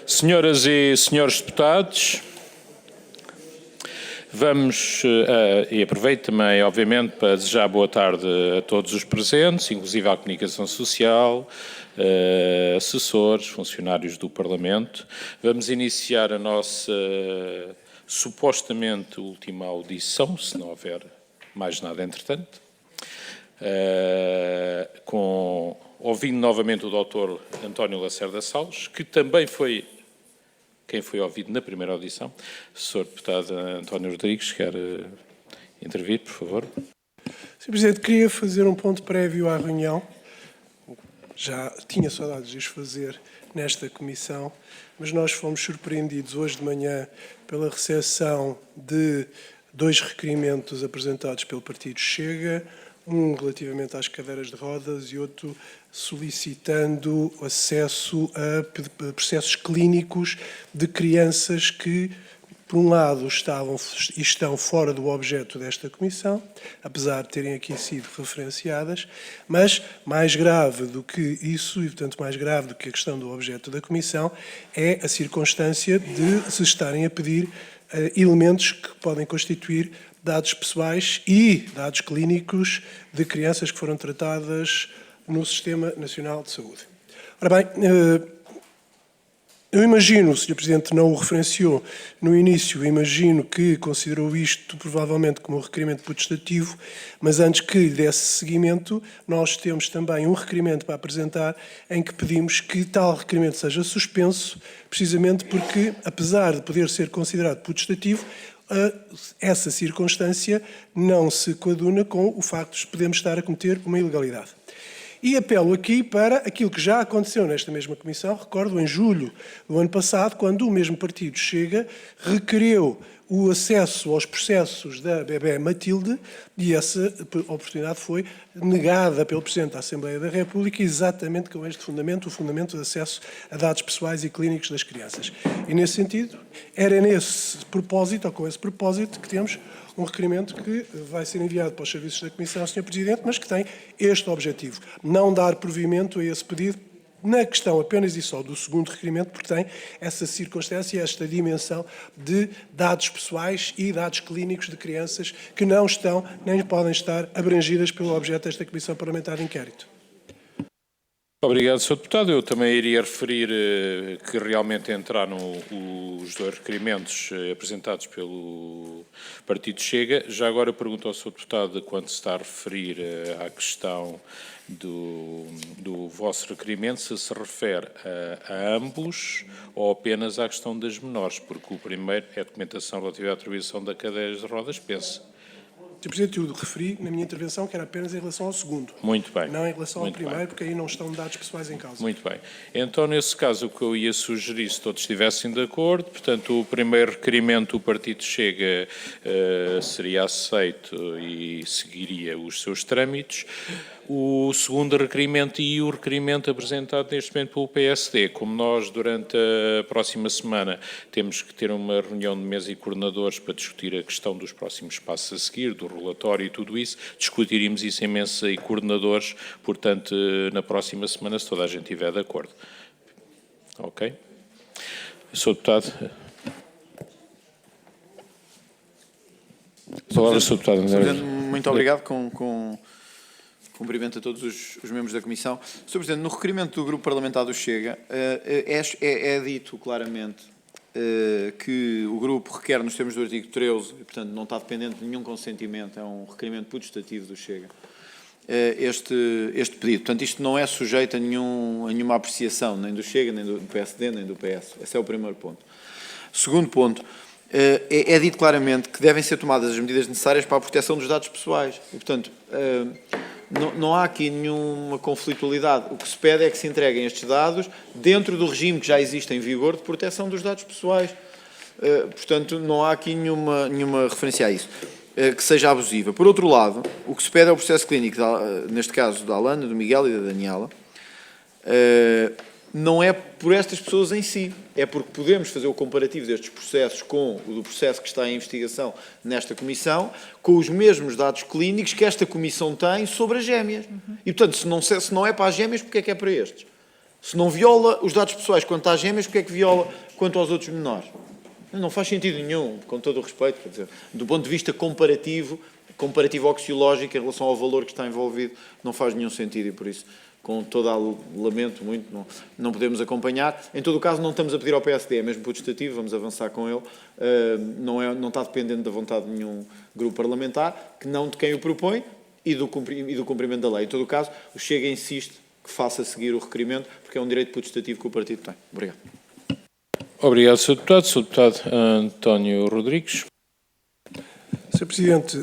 Senhoras e senhores deputados, vamos, e aproveito também, obviamente, para desejar boa tarde a todos os presentes, inclusive à comunicação social, assessores, funcionários do Parlamento. Vamos iniciar a nossa, supostamente, última audição, se não houver mais nada entretanto, ouvindo novamente o Dr. António Lacerda Salles, que também foi quem foi ouvido na primeira audição. Sr. Deputado António Rodrigues, quer intervir, por favor? Sr. Presidente, queria fazer um ponto prévio à reunião. Já tinha saudades de os fazer nesta comissão, mas nós fomos surpreendidos hoje de manhã pela recepção de 2 requerimentos apresentados pelo Partido Chega, um relativamente às cadeiras de rodas e outro solicitando acesso a processos clínicos de crianças que, por um lado, estão fora do objeto desta comissão, apesar de terem aqui sido referenciadas, mas mais grave do que isso, e portanto mais grave do que a questão do objeto da comissão, é a circunstância de se estarem a pedir elementos que podem constituir dados pessoais e dados clínicos de crianças que foram tratadas no Sistema Nacional de Saúde. Ora bem, eu imagino, o Sr. Presidente não o referenciou no início, imagino que considerou isto provavelmente como um requerimento potestativo, mas antes que lhe desse seguimento, nós temos também um requerimento para apresentar em que pedimos que tal requerimento seja suspenso, precisamente porque, apesar de poder ser considerado potestativo, essa circunstância não se coaduna com o facto de podermos estar a cometer uma ilegalidade. E apelo aqui para aquilo que já aconteceu nesta mesma comissão, recordo, em julho do ano passado, quando o mesmo partido Chega requereu o acesso aos processos da bebé Matilde e essa oportunidade foi negada pelo Presidente da Assembleia da República exatamente com este fundamento, o fundamento de acesso a dados pessoais e clínicos das crianças. E nesse sentido, era nesse propósito, ou com esse propósito, que temos um requerimento que vai ser enviado para os serviços da Comissão, Sr. Presidente, mas que tem este objetivo, não dar provimento a esse pedido na questão apenas e só do segundo requerimento, porque tem essa circunstância, esta dimensão de dados pessoais e dados clínicos de crianças que não estão, nem podem estar abrangidas pelo objeto desta Comissão Parlamentar de Inquérito. Obrigado, Sr. Deputado. Eu também iria referir que realmente entraram os 2 requerimentos apresentados pelo Partido Chega. Já agora pergunto ao Sr. Deputado quando se está a referir à questão do vosso requerimento, se refere a ambos ou apenas à questão das menores, porque o primeiro é a documentação relativa à atribuição da cadeira de rodas, pensa. Sr. Presidente, eu referi na minha intervenção que era apenas em relação ao segundo. Muito bem. Não em relação ao primeiro, bem. porque aí não estão dados pessoais em causa. Muito bem. Então, nesse caso, o que eu ia sugerir, se todos estivessem de acordo, portanto, o primeiro requerimento do Partido Chega seria aceito e seguiria os seus trâmites. O segundo requerimento e o requerimento apresentado neste momento pelo PSD. Como nós, durante a próxima semana, temos que ter uma reunião de mesa e coordenadores para discutir a questão dos próximos passos a seguir, do relatório e tudo isso, discutiremos isso em mesa e coordenadores, portanto, na próxima semana, se toda a gente estiver de acordo. Ok? Sr. Deputado. Palavra, Sr. Deputado. Muito obrigado. Cumprimento a todos os membros da Comissão. Sr. Presidente, no requerimento do Grupo Parlamentar do Chega, é dito claramente que o Grupo requer, nos termos do artigo 13, e, portanto, não está dependente de nenhum consentimento, é um requerimento potestativo do Chega, este pedido. Portanto, isto não é sujeito a nenhuma apreciação, nem do Chega, nem do PSD, nem do PS. Esse é o primeiro ponto. Segundo ponto, é dito claramente que devem ser tomadas as medidas necessárias para a proteção dos dados pessoais. E, portanto, não há aqui nenhuma conflitualidade. O que se pede é que se entreguem estes dados dentro do regime que já existe em vigor de proteção dos dados pessoais. Portanto, não há aqui nenhuma referência a isso que seja abusiva. Por outro lado, o que se pede é o processo clínico, neste caso da Alana, do Miguel e da Daniela, não é por estas pessoas em si, é porque podemos fazer o comparativo destes processos com o do processo que está em investigação nesta comissão, com os mesmos dados clínicos que esta comissão tem sobre as gêmeas. E, portanto, se não é para as gêmeas, porque é que é para estes? Se não viola os dados pessoais quanto às gêmeas, porque é que viola quanto aos outros menores? Não faz sentido nenhum, com todo o respeito, quer dizer, do ponto de vista comparativo axiológico em relação ao valor que está envolvido, não faz nenhum sentido e por isso, com todo lamento muito, não podemos acompanhar. Em todo o caso, não estamos a pedir ao PSD, é mesmo putestativo, vamos avançar com ele, não está dependente da vontade de nenhum grupo parlamentar, que não de quem o propõe e do cumprimento da lei. Em todo o caso, o Chega insiste que faça seguir o requerimento, porque é um direito putestativo que o partido tem. Obrigado. Obrigado, Sr. Deputado. Sr. Deputado António Rodrigues. Sr. Presidente,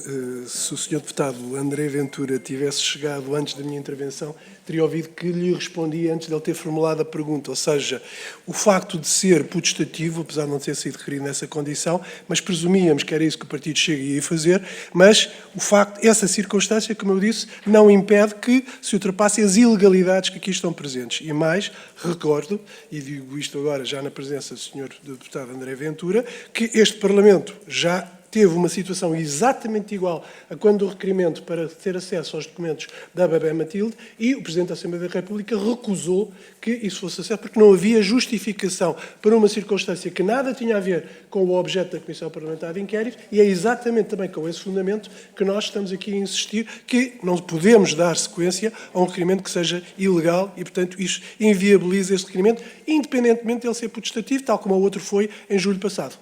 se o Sr. Deputado André Ventura tivesse chegado antes da minha intervenção, teria ouvido que lhe respondi antes de ele ter formulado a pergunta, ou seja, o facto de ser putestativo, apesar de não ter sido referido nessa condição, mas presumíamos que era isso que o Partido Chega ia fazer, mas o facto, essa circunstância, como eu disse, não impede que se ultrapassem as ilegalidades que aqui estão presentes. E mais, recordo, e digo isto agora já na presença do Sr. Deputado André Ventura, que este Parlamento já teve uma situação exatamente igual a quando o requerimento para ter acesso aos documentos da Bebé Matilde e o Presidente da Assembleia da República recusou que isso fosse acesso porque não havia justificação para uma circunstância que nada tinha a ver com o objeto da Comissão Parlamentar de Inquérito e é exatamente também com esse fundamento que nós estamos aqui a insistir que não podemos dar sequência a um requerimento que seja ilegal e, portanto, isso inviabiliza esse requerimento, independentemente de ele ser putestativo, tal como o outro foi em julho passado.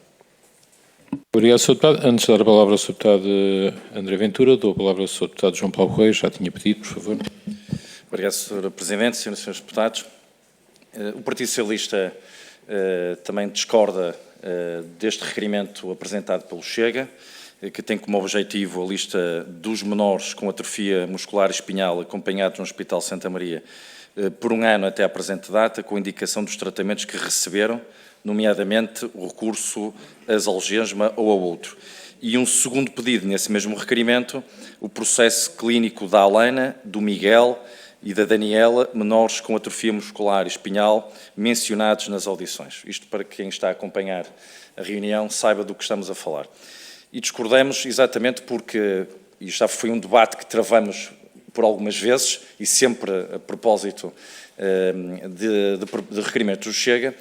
Obrigado, Sr. Deputado. Antes de dar a palavra ao Sr. Deputado André Ventura, dou a palavra ao Sr. Deputado João Paulo Reis. Já tinha pedido, por favor. Obrigado, Sr. Presidente, Sras. e Srs. Deputados. O Partido Socialista também discorda deste requerimento apresentado pelo Chega, que tem como objetivo a lista dos menores com atrofia muscular espinhal acompanhados no Hospital Santa Maria por um ano até à presente data, com indicação dos tratamentos que receberam, nomeadamente o recurso às algema ou a outro. E um segundo pedido nesse mesmo requerimento, o processo clínico da Alana, do Miguel e da Daniela, menores com atrofia muscular espinhal, mencionados nas audições. Isto para quem está a acompanhar a reunião saiba do que estamos a falar. E discordamos exatamente porque, e já foi um debate que travamos por algumas vezes, e sempre a propósito de requerimentos do Chega,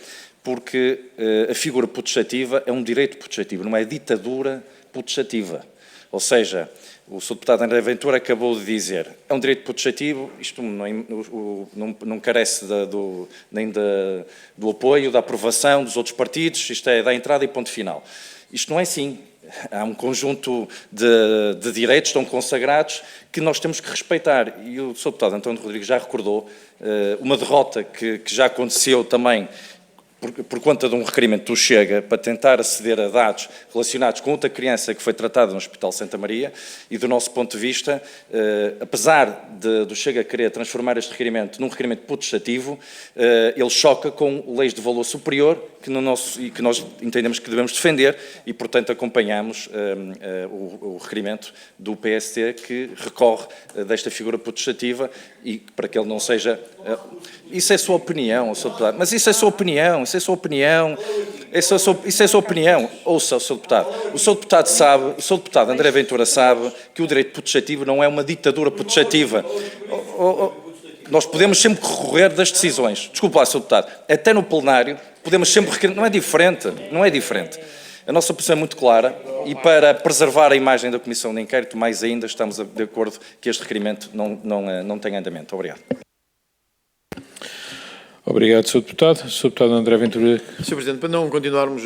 porque a figura putestativa é um direito putestativo, não é ditadura putestativa. Ou seja, o Sr. Deputado André Ventura acabou de dizer, é um direito putestativo, isto não carece nem do apoio, da aprovação dos outros partidos, isto é da entrada e ponto final. Isto não é assim. Há um conjunto de direitos que estão consagrados que nós temos que respeitar. E o Sr. Deputado António Rodrigues já recordou uma derrota que já aconteceu também por conta de um requerimento do Chega para tentar aceder a dados relacionados com outra criança que foi tratada no Hospital Santa Maria e, do nosso ponto de vista, apesar do Chega querer transformar este requerimento num requerimento putestativo, ele choca com leis de valor superior que nós entendemos que devemos defender e, portanto, acompanhamos o requerimento do PSD que recorre desta figura putestativa e para que ele não seja... Isso é sua opinião, Sr. Deputado, mas isso é sua opinião, isso é sua opinião, isso é sua opinião. Ouça, Sr. Deputado, o Sr. Deputado sabe, o Sr. Deputado André Ventura sabe que o direito putestativo não é uma ditadura putestativa. Nós podemos sempre recorrer das decisões. Desculpe lá, Sr. Deputado, até no plenário podemos sempre recorrer, não é diferente, não é diferente. A nossa posição é muito clara e para preservar a imagem da Comissão de Inquérito, mais ainda, estamos de acordo que este requerimento não tem andamento. Obrigado. Obrigado, Sr. Deputado. Sr. Deputado André Ventura. Sr. Presidente, para não continuarmos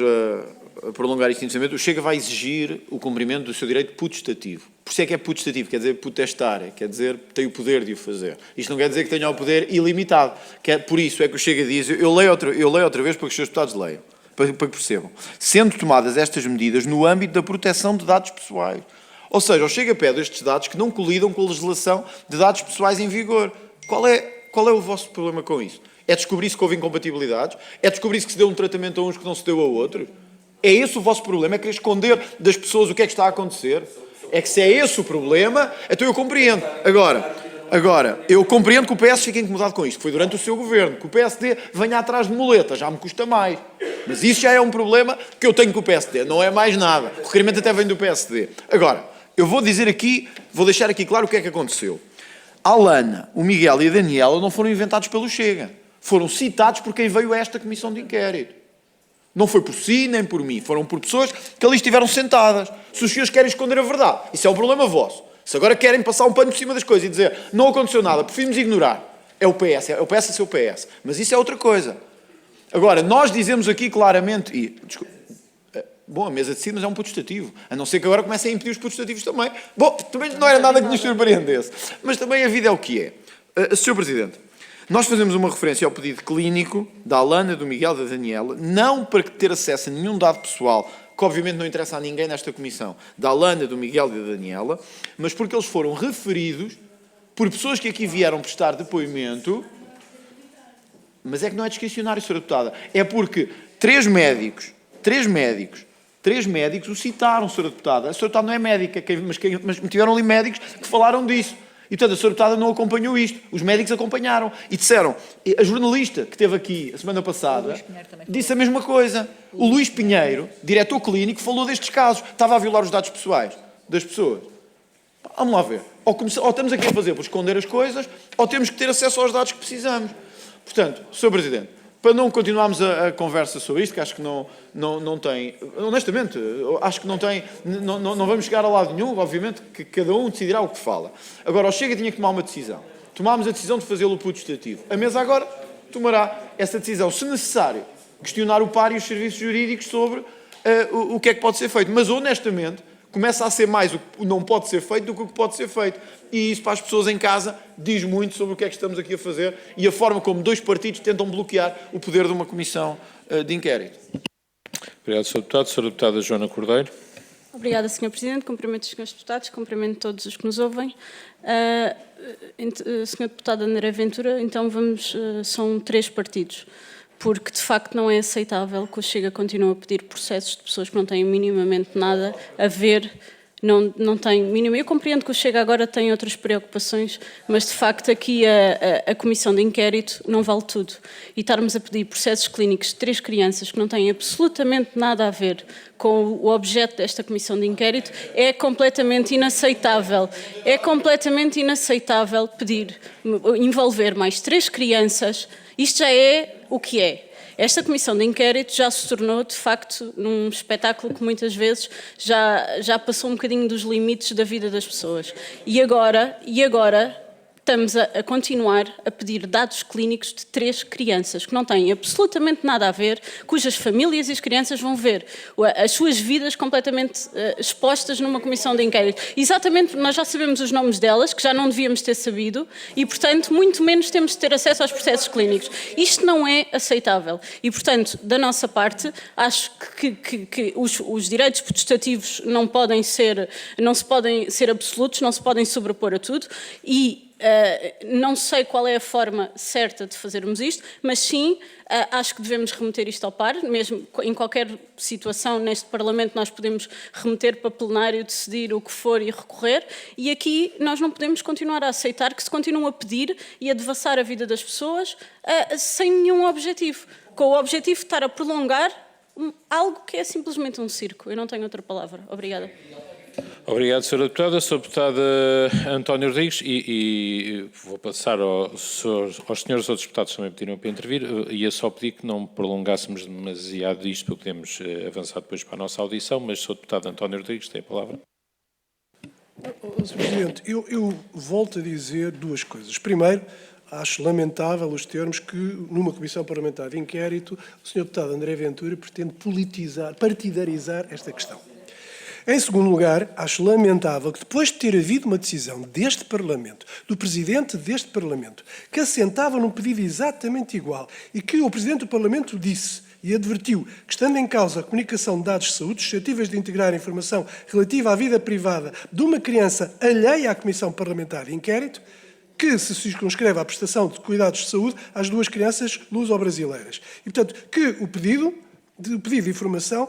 a prolongar isto indefinidamente, o Chega vai exigir o cumprimento do seu direito putestativo. Por isso é que é putestativo, quer dizer potestar, quer dizer tem o poder de o fazer. Isto não quer dizer que tenha o poder ilimitado. Por isso é que o Chega diz, eu leio outra vez para que os seus deputados leiam, para que percebam. Sendo tomadas estas medidas no âmbito da proteção de dados pessoais. Ou seja, o Chega pede estes dados que não colidam com a legislação de dados pessoais em vigor. Qual é o vosso problema com isso? É descobrir-se que houve incompatibilidades? É descobrir-se que se deu um tratamento a uns que não se deu a outros? É esse o vosso problema? É querer esconder das pessoas o que é que está a acontecer? É que se é esse o problema, então eu compreendo. Agora, eu compreendo que o PS fique incomodado com isto, que foi durante o seu governo, que o PSD venha atrás de muleta, já me custa mais. Mas isso já é um problema que eu tenho com o PSD, não é mais nada. O requerimento até vem do PSD. Agora, eu vou deixar aqui claro o que é que aconteceu. A Alana, o Miguel e a Daniela não foram inventados pelo Chega. Foram citados por quem veio a esta comissão de inquérito. Não foi por si, nem por mim. Foram por pessoas que ali estiveram sentadas. Se os senhores querem esconder a verdade, isso é um problema vosso. Se agora querem passar um pano por cima das coisas e dizer não aconteceu nada, preferimos ignorar, é o PS a ser o PS. Mas isso é outra coisa. Agora, nós dizemos aqui claramente, bom, a mesa de cidas é um putestativo, a não ser que agora comecem a impedir os putestativos também. Bom, também não era nada que nos surpreendesse. Mas também a vida é o que é. Sr. Presidente, nós fazemos uma referência ao pedido clínico da Alana, do Miguel e da Daniela, não para ter acesso a nenhum dado pessoal, que obviamente não interessa a ninguém nesta comissão, da Alana, do Miguel e da Daniela, mas porque eles foram referidos por pessoas que aqui vieram prestar depoimento, mas é que não é discricionário, Sra. Deputada, é porque três médicos o citaram, Sra. Deputada. A Sra. Deputada não é médica, mas tiveram ali médicos que falaram disso. E, portanto, a Sra. Deputada não acompanhou isto. Os médicos acompanharam. E disseram, a jornalista que esteve aqui a semana passada, disse a mesma coisa. O Luís Pinheiro, diretor clínico, falou destes casos. Estava a violar os dados pessoais das pessoas. Vamos lá ver. Ou estamos aqui a fazer por esconder as coisas, ou temos que ter acesso aos dados que precisamos. Portanto, Sr. Presidente, para não continuarmos a conversa sobre isto, que acho que não tem, honestamente, acho que não tem, não vamos chegar a lado nenhum, obviamente que cada um decidirá o que fala. Agora, o Chega tinha que tomar uma decisão. Tomámos a decisão de fazê-lo putestativo. A mesa agora tomará essa decisão, se necessário, questionar o par e os serviços jurídicos sobre o que é que pode ser feito. Mas, honestamente, começa a ser mais o que não pode ser feito do que o que pode ser feito. E isso para as pessoas em casa diz muito sobre o que é que estamos aqui a fazer e a forma como dois partidos tentam bloquear o poder de uma comissão de inquérito. Obrigado, Sr. Deputado. Sra. Deputada Joana Cordeiro. Obrigada, Sr. Presidente. Cumprimento os senhores deputados, cumprimento todos os que nos ouvem. Sr. Deputado André Ventura, então são 3 partidos, porque de facto não é aceitável que o Chega continue a pedir processos de pessoas que não têm minimamente nada a ver, não tem mínimo. Eu compreendo que o Chega agora tem outras preocupações, mas de facto aqui a comissão de inquérito não vale tudo. E estarmos a pedir processos clínicos de 3 crianças que não têm absolutamente nada a ver com o objeto desta comissão de inquérito é completamente inaceitável. É completamente inaceitável envolver mais 3 crianças. Isto já é o que é. Esta comissão de inquérito já se tornou, de facto, num espetáculo que muitas vezes já passou um bocadinho dos limites da vida das pessoas. E agora estamos a continuar a pedir dados clínicos de 3 crianças que não têm absolutamente nada a ver, cujas famílias e as crianças vão ver as suas vidas completamente expostas numa comissão de inquérito. Exatamente, nós já sabemos os nomes delas, que já não devíamos ter sabido, e, portanto, muito menos temos de ter acesso aos processos clínicos. Isto não é aceitável. E, portanto, da nossa parte, acho que os direitos potestativos não se podem ser absolutos, não se podem sobrepor a tudo, e não sei qual é a forma certa de fazermos isto, mas sim, acho que devemos remeter isto ao par, mesmo em qualquer situação neste Parlamento nós podemos remeter para plenário, decidir o que for e recorrer, e aqui nós não podemos continuar a aceitar que se continuam a pedir e a devassar a vida das pessoas sem nenhum objetivo, com o objetivo de estar a prolongar algo que é simplesmente um circo. Eu não tenho outra palavra. Obrigada. Obrigado, Sra. Deputada. Sra. Deputada António Rodrigues, e vou passar aos senhores outros deputados que também pediram para intervir. Ia só pedir que não prolongássemos demasiado isto, para podermos avançar depois para a nossa audição, mas Sra. Deputada António Rodrigues tem a palavra. Sr. Presidente, eu volto a dizer 2 coisas. Primeiro, acho lamentável os termos que, numa comissão parlamentar de inquérito, o Sr. Deputado André Ventura pretende partidarizar esta questão. Em segundo lugar, acho lamentável que depois de ter havido uma decisão deste Parlamento, do Presidente deste Parlamento, que assentava num pedido exatamente igual e que o Presidente do Parlamento disse e advertiu que, estando em causa a comunicação de dados de saúde suscetíveis de integrar a informação relativa à vida privada de uma criança alheia à Comissão Parlamentar de Inquérito, que se circunscreve à prestação de cuidados de saúde às 2 crianças luso-brasileiras. E, portanto, que o pedido de pedido de informação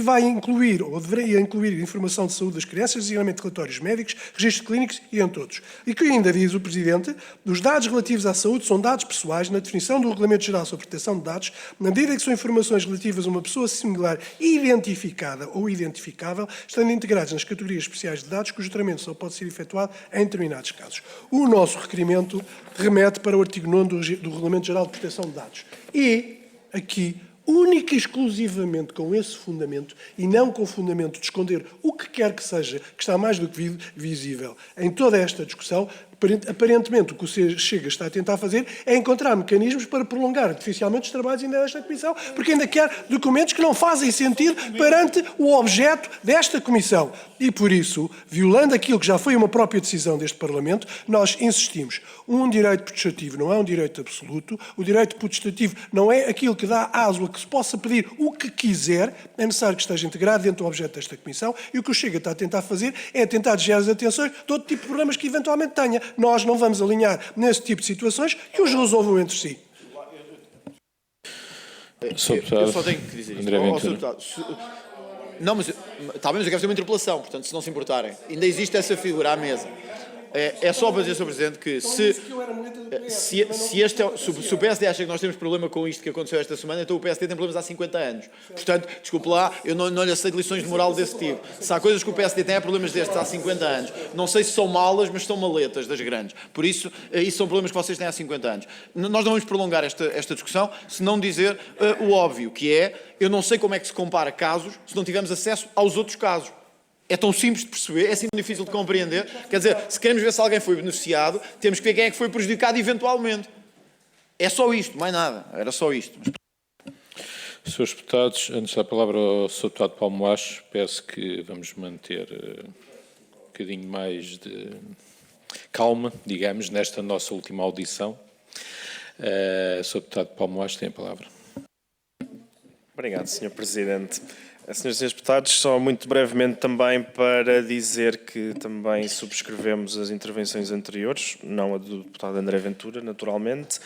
vai incluir, ou deveria incluir, informação de saúde das crianças, designadamente relatórios médicos, registros clínicos e entre outros. E que ainda diz o Presidente, os dados relativos à saúde são dados pessoais na definição do Regulamento Geral sobre a Proteção de Dados, na medida que são informações relativas a uma pessoa similar identificada ou identificável, estando integrados nas categorias especiais de dados, cujo tratamento só pode ser efetuado em determinados casos. O nosso requerimento remete para o artigo 9º do Regulamento Geral de Proteção de Dados. E, aqui, única e exclusivamente com esse fundamento e não com o fundamento de esconder o que quer que seja, que está mais do que visível em toda esta discussão, aparentemente o que o Chega está a tentar fazer é encontrar mecanismos para prolongar artificialmente os trabalhos ainda desta Comissão, porque ainda quer documentos que não fazem sentido perante o objeto desta Comissão. E por isso, violando aquilo que já foi uma própria decisão deste Parlamento, nós insistimos. Um direito potestativo não é um direito absoluto, o direito potestativo não é aquilo que dá aso a que se possa pedir o que quiser, é necessário que esteja integrado dentro do objeto desta Comissão, e o que o Chega está a tentar fazer é tentar desviar as atenções de outro tipo de problemas que eventualmente tenha. Nós não vamos alinhar nesse tipo de situações que os resolvam entre si. Eu só tenho que dizer isto. Não, mas está bem, mas eu quero fazer uma interpelação, portanto, se não se importarem. Ainda existe essa figura à mesa. É só para dizer, Sr. Presidente, que se o PSD acha que nós temos problema com isto que aconteceu esta semana, então o PSD tem problemas há 50 anos. Portanto, desculpe lá, eu não lhe aceito lições de moral desse tipo. Se há coisas que o PSD tem, há problemas destes há 50 anos. Não sei se são malas, mas são maletas das grandes. Por isso, isso são problemas que vocês têm há 50 anos. Nós não vamos prolongar esta discussão se não dizer o óbvio, que é, eu não sei como é que se compara casos se não tivermos acesso aos outros casos. É tão simples de perceber, é assim difícil de compreender. Quer dizer, se queremos ver se alguém foi beneficiado, temos que ver quem é que foi prejudicado eventualmente. É só isto, mais nada. Era só isto. Senhores deputados, antes da palavra ao Sr. Deputado Paulo Moacho, peço que vamos manter um bocadinho mais de calma, digamos, nesta nossa última audição. Sr. Deputado Paulo Moacho tem a palavra. Obrigado, Sr. Presidente. Senhores e senhores deputados, só muito brevemente também para dizer que também subscrevemos as intervenções anteriores, não a do deputado André Ventura, naturalmente.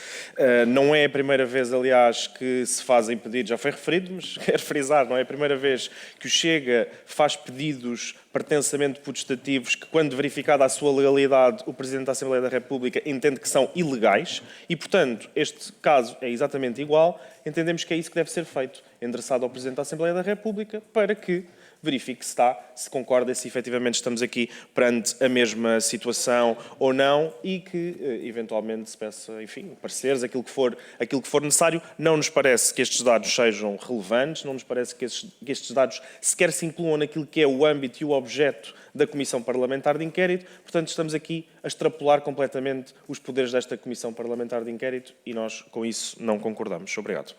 Não é a primeira vez, aliás, que se fazem pedidos, já foi referido, mas quero frisar, não é a primeira vez que o Chega faz pedidos pretensamente potestativos que, quando verificada a sua legalidade, o Presidente da Assembleia da República entende que são ilegais e, portanto, este caso é exatamente igual. Entendemos que é isso que deve ser feito, endereçado ao Presidente da Assembleia da República, para que verifique se concorda, se efetivamente estamos aqui perante a mesma situação ou não e que, eventualmente, se peça, enfim, pareceres, aquilo que for necessário. Não nos parece que estes dados sejam relevantes, não nos parece que estes dados sequer se incluam naquilo que é o âmbito e o objeto da Comissão Parlamentar de Inquérito. Portanto, estamos aqui a extrapolar completamente os poderes desta Comissão Parlamentar de Inquérito e nós, com isso, não concordamos. Obrigado.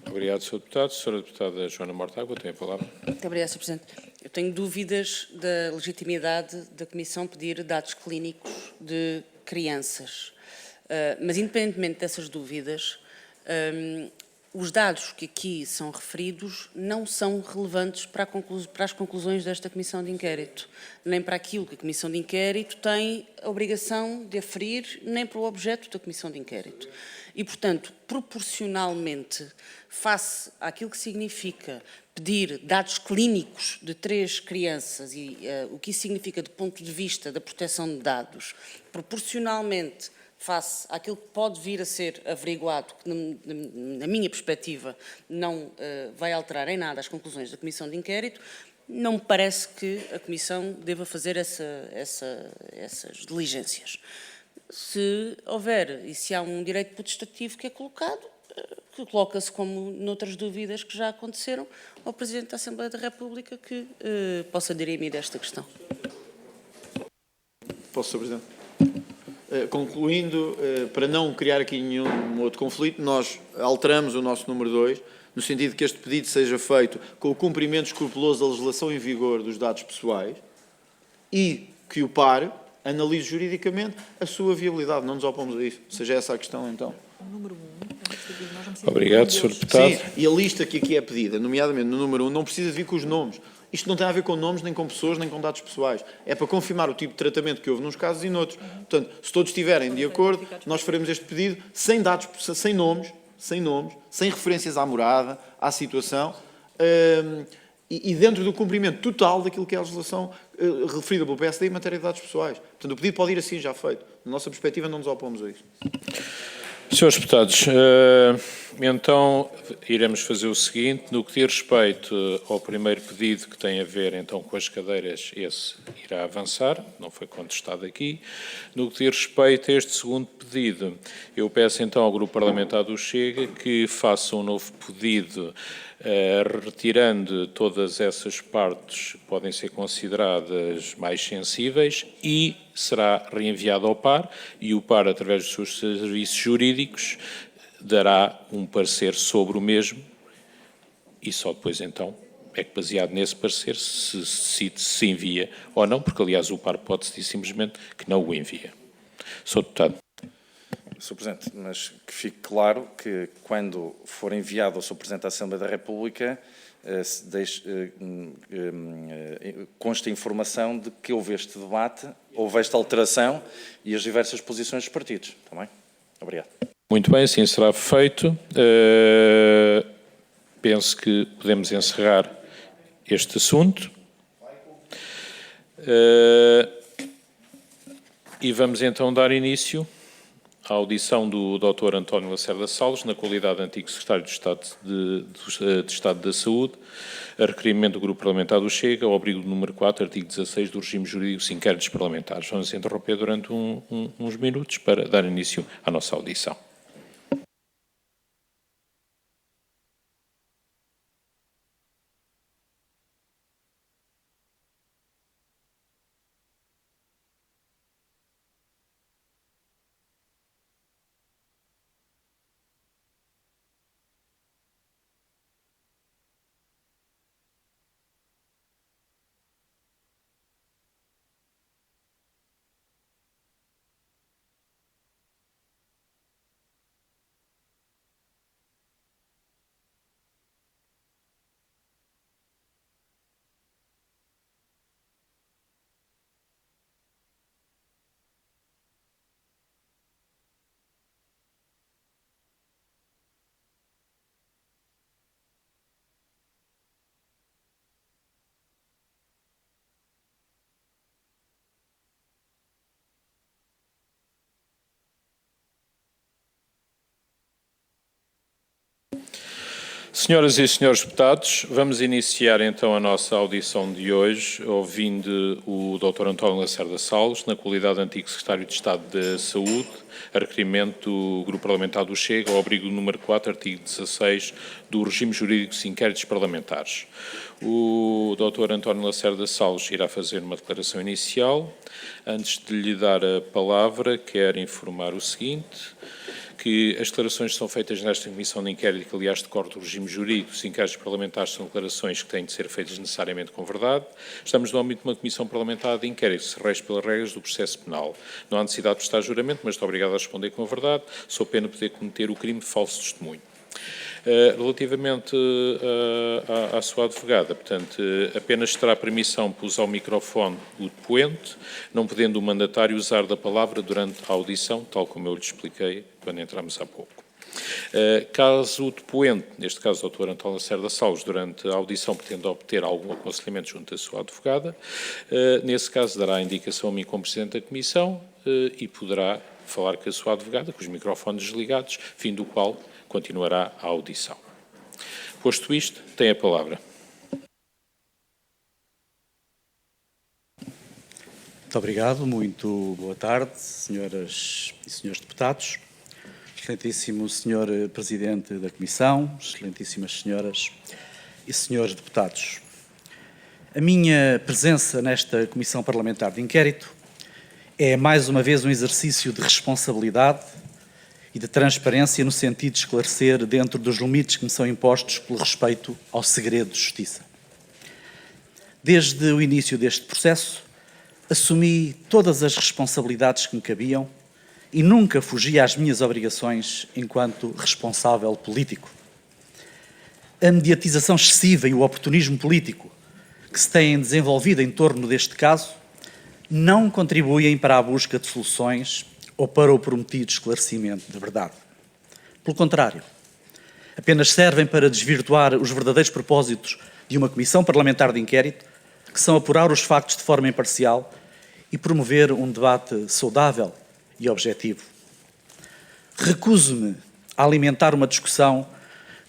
Obrigado, Sr. Deputado. Sra. Deputada Joana Mortágua tem a palavra. Muito obrigada, Sr. Presidente. Eu tenho dúvidas da legitimidade da Comissão pedir dados clínicos de crianças. Mas, independentemente dessas dúvidas, os dados que aqui são referidos não são relevantes para as conclusões desta Comissão de Inquérito, nem para aquilo que a Comissão de Inquérito tem a obrigação de aferir, nem para o objeto da Comissão de Inquérito. E, portanto, proporcionalmente, face àquilo que significa pedir dados clínicos de 3 crianças e o que isso significa do ponto de vista da proteção de dados, proporcionalmente face àquilo que pode vir a ser averiguado, que na minha perspectiva não vai alterar em nada as conclusões da Comissão de Inquérito, não me parece que a Comissão deva fazer essas diligências. Se houver e se há um direito potestativo que é colocado, que coloca-se, como noutras dúvidas que já aconteceram, ao Presidente da Assembleia da República que possa dirimir esta questão. Posso, Sr. Presidente? Concluindo, para não criar aqui nenhum outro conflito, nós alteramos o nosso número 2, no sentido que este pedido seja feito com o cumprimento escrupuloso da legislação em vigor dos dados pessoais e que o PAR analise juridicamente a sua viabilidade. Não nos opomos a isso. Seja essa a questão, então. Obrigado, Sr. Deputado. Sim, e a lista que aqui é pedida, nomeadamente no número 1, não precisa de vir com os nomes. Isto não tem a ver com nomes, nem com pessoas, nem com dados pessoais. É para confirmar o tipo de tratamento que houve nos casos e noutros. Portanto, se todos estiverem de acordo, nós faremos este pedido sem dados, sem nomes, sem nomes, sem referências à morada, à situação, e dentro do cumprimento total daquilo que é a legislação referida pelo PSD em matéria de dados pessoais. Portanto, o pedido pode ir assim já feito. Na nossa perspectiva, não nos opomos a isso. Senhores deputados, então iremos fazer o seguinte: no que diz respeito ao primeiro pedido, que tem a ver então com as cadeiras, esse irá avançar, não foi contestado aqui. No que diz respeito a este segundo pedido, eu peço então ao Grupo Parlamentar do Chega que faça um novo pedido, retirando todas essas partes que podem ser consideradas mais sensíveis, e será reenviado ao PAR, e o PAR, através dos seus serviços jurídicos, dará um parecer sobre o mesmo, e só depois então é que, baseado nesse parecer, se envia ou não, porque aliás o PAR pode decidir simplesmente que não o envia. Sr. Deputado. Sr. Presidente, mas que fique claro que, quando for enviado ao Sr. Presidente da Assembleia da República, consta a informação de que houve este debate, houve esta alteração e as diversas posições dos partidos. Está bem? Obrigado. Muito bem, assim será feito. Penso que podemos encerrar este assunto. E vamos então dar início à audição do Dr. António Lacerda Salles, na qualidade de antigo Secretário de Estado da Saúde, a requerimento do Grupo Parlamentar do Chega, ao abrigo do número 4, artigo 16 do regime jurídico de inquéritos parlamentares. Vamos interromper durante uns minutos para dar início à nossa audição. Senhoras e senhores deputados, vamos iniciar então a nossa audição de hoje, ouvindo o Dr. António Lacerda Salles, na qualidade de antigo Secretário de Estado da Saúde, a requerimento do Grupo Parlamentar do Chega, ao abrigo do número 4, artigo 16 do regime jurídico de inquéritos parlamentares. O Dr. António Lacerda Salles irá fazer uma declaração inicial. Antes de lhe dar a palavra, quero informar o seguinte: que as declarações que são feitas nesta Comissão de Inquérito, que aliás decorre do regime jurídico dos inquéritos parlamentares, são declarações que têm de ser feitas necessariamente com verdade. Estamos no âmbito de uma Comissão Parlamentar de Inquérito, que se rege pelas regras do processo penal. Não há necessidade de prestar juramento, mas estou obrigado a responder com a verdade, sou pena de poder cometer o crime de falso testemunho. Relativamente à sua advogada, portanto, apenas terá permissão para usar o microfone o depoente, não podendo o mandatário usar da palavra durante a audição, tal como eu lhe expliquei quando entramos há pouco. Caso o depoente, neste caso o Dr. António Lacerda Salles, durante a audição pretenda obter algum aconselhamento junto à sua advogada, nesse caso dará a indicação a mim como Presidente da Comissão e poderá falar com a sua advogada, com os microfones desligados, fim do qual continuará a audição. Posto isto, tem a palavra. Muito obrigado, muito boa tarde, senhoras e senhores deputados, excelentíssimo senhor Presidente da Comissão, excelentíssimas senhoras e senhores deputados. A minha presença nesta Comissão Parlamentar de Inquérito é, mais uma vez, um exercício de responsabilidade e de transparência no sentido de esclarecer dentro dos limites que me são impostos pelo respeito ao segredo de justiça. Desde o início deste processo, assumi todas as responsabilidades que me cabiam e nunca fugi às minhas obrigações enquanto responsável político. A mediatização excessiva e o oportunismo político que se têm desenvolvido em torno deste caso não contribuem para a busca de soluções ou para o prometido esclarecimento da verdade. Pelo contrário, apenas servem para desvirtuar os verdadeiros propósitos de uma comissão parlamentar de inquérito, que são apurar os factos de forma imparcial e promover um debate saudável e objetivo. Recuso-me a alimentar uma discussão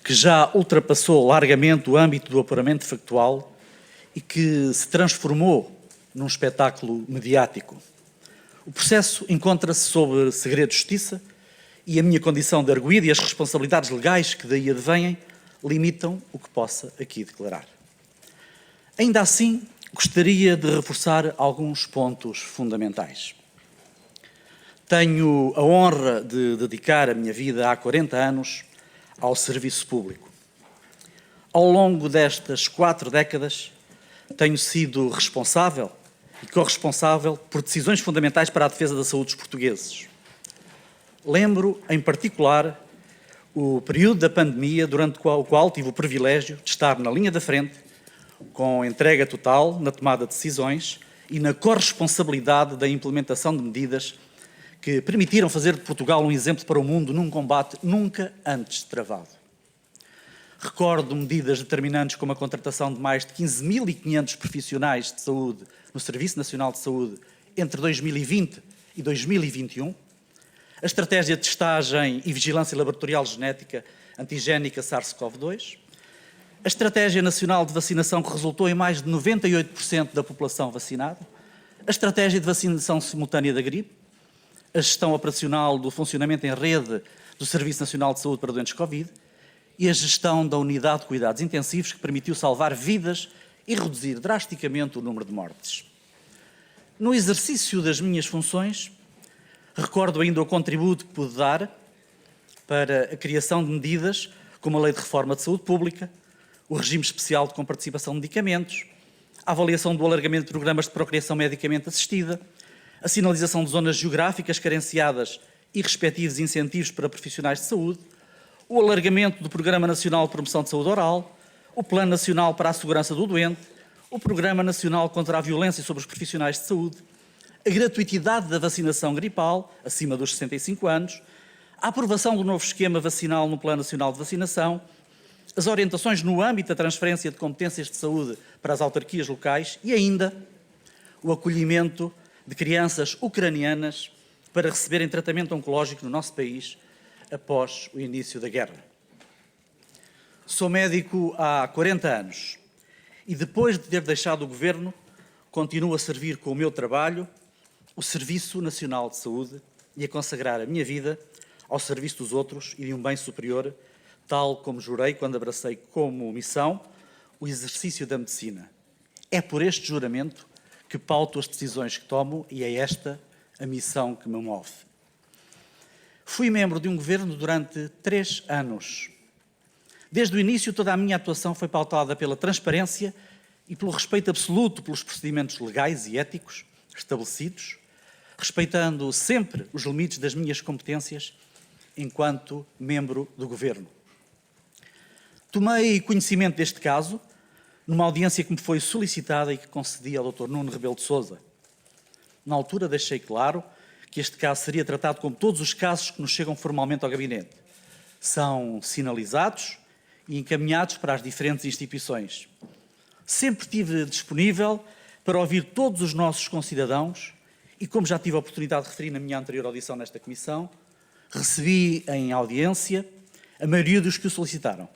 que já ultrapassou largamente o âmbito do apuramento factual e que se transformou num espetáculo mediático. O processo encontra-se sob segredo de justiça e a minha condição de arguido e as responsabilidades legais que daí advêm limitam o que possa aqui declarar. Ainda assim, gostaria de reforçar alguns pontos fundamentais. Tenho a honra de dedicar a minha vida há 40 anos ao serviço público. Ao longo destas 4 décadas, tenho sido responsável e corresponsável por decisões fundamentais para a defesa da saúde dos portugueses. Lembro, em particular, o período da pandemia durante o qual tive o privilégio de estar na linha da frente, com entrega total na tomada de decisões e na corresponsabilidade da implementação de medidas que permitiram fazer de Portugal um exemplo para o mundo num combate nunca antes travado. Recordo medidas determinantes como a contratação de mais de 15.500 profissionais de saúde no Serviço Nacional de Saúde entre 2020 e 2021, a estratégia de testagem e vigilância laboratorial genética antigénica SARS-CoV-2, a Estratégia Nacional de Vacinação que resultou em mais de 98% da população vacinada, a Estratégia de Vacinação Simultânea da gripe, a gestão operacional do funcionamento em rede do Serviço Nacional de Saúde para doentes Covid e a gestão da Unidade de Cuidados Intensivos que permitiu salvar vidas e reduzir drasticamente o número de mortes. No exercício das minhas funções, recordo ainda o contributo que pude dar para a criação de medidas como a Lei de Reforma de Saúde Pública, o regime especial de comparticipação de medicamentos, a avaliação do alargamento de programas de procriação medicamente assistida, a sinalização de zonas geográficas carenciadas e respectivos incentivos para profissionais de saúde, o alargamento do Programa Nacional de Promoção de Saúde Oral, o Plano Nacional para a Segurança do Doente, o Programa Nacional contra a Violência sobre os Profissionais de Saúde, a gratuitidade da vacinação gripal, acima dos 65 anos, a aprovação do novo esquema vacinal no Plano Nacional de Vacinação, as orientações no âmbito da transferência de competências de saúde para as autarquias locais e ainda o acolhimento de crianças ucranianas para receberem tratamento oncológico no nosso país após o início da guerra. Sou médico há 40 anos e depois de ter deixado o Governo, continuo a servir com o meu trabalho o Serviço Nacional de Saúde e a consagrar a minha vida ao serviço dos outros e de um bem superior, tal como jurei quando abracei como missão o exercício da medicina. É por este juramento que pauto as decisões que tomo e é esta a missão que me move. Fui membro de um governo durante 3 anos. Desde o início, toda a minha atuação foi pautada pela transparência e pelo respeito absoluto pelos procedimentos legais e éticos estabelecidos, respeitando sempre os limites das minhas competências enquanto membro do governo. Tomei conhecimento deste caso numa audiência que me foi solicitada e que concedi ao Dr. Nuno Rebelo de Sousa. Na altura deixei claro que este caso seria tratado como todos os casos que nos chegam formalmente ao gabinete. São sinalizados e encaminhados para as diferentes instituições. Sempre estive disponível para ouvir todos os nossos concidadãos e, como já tive a oportunidade de referir na minha anterior audição nesta comissão, recebi em audiência a maioria dos que o solicitaram.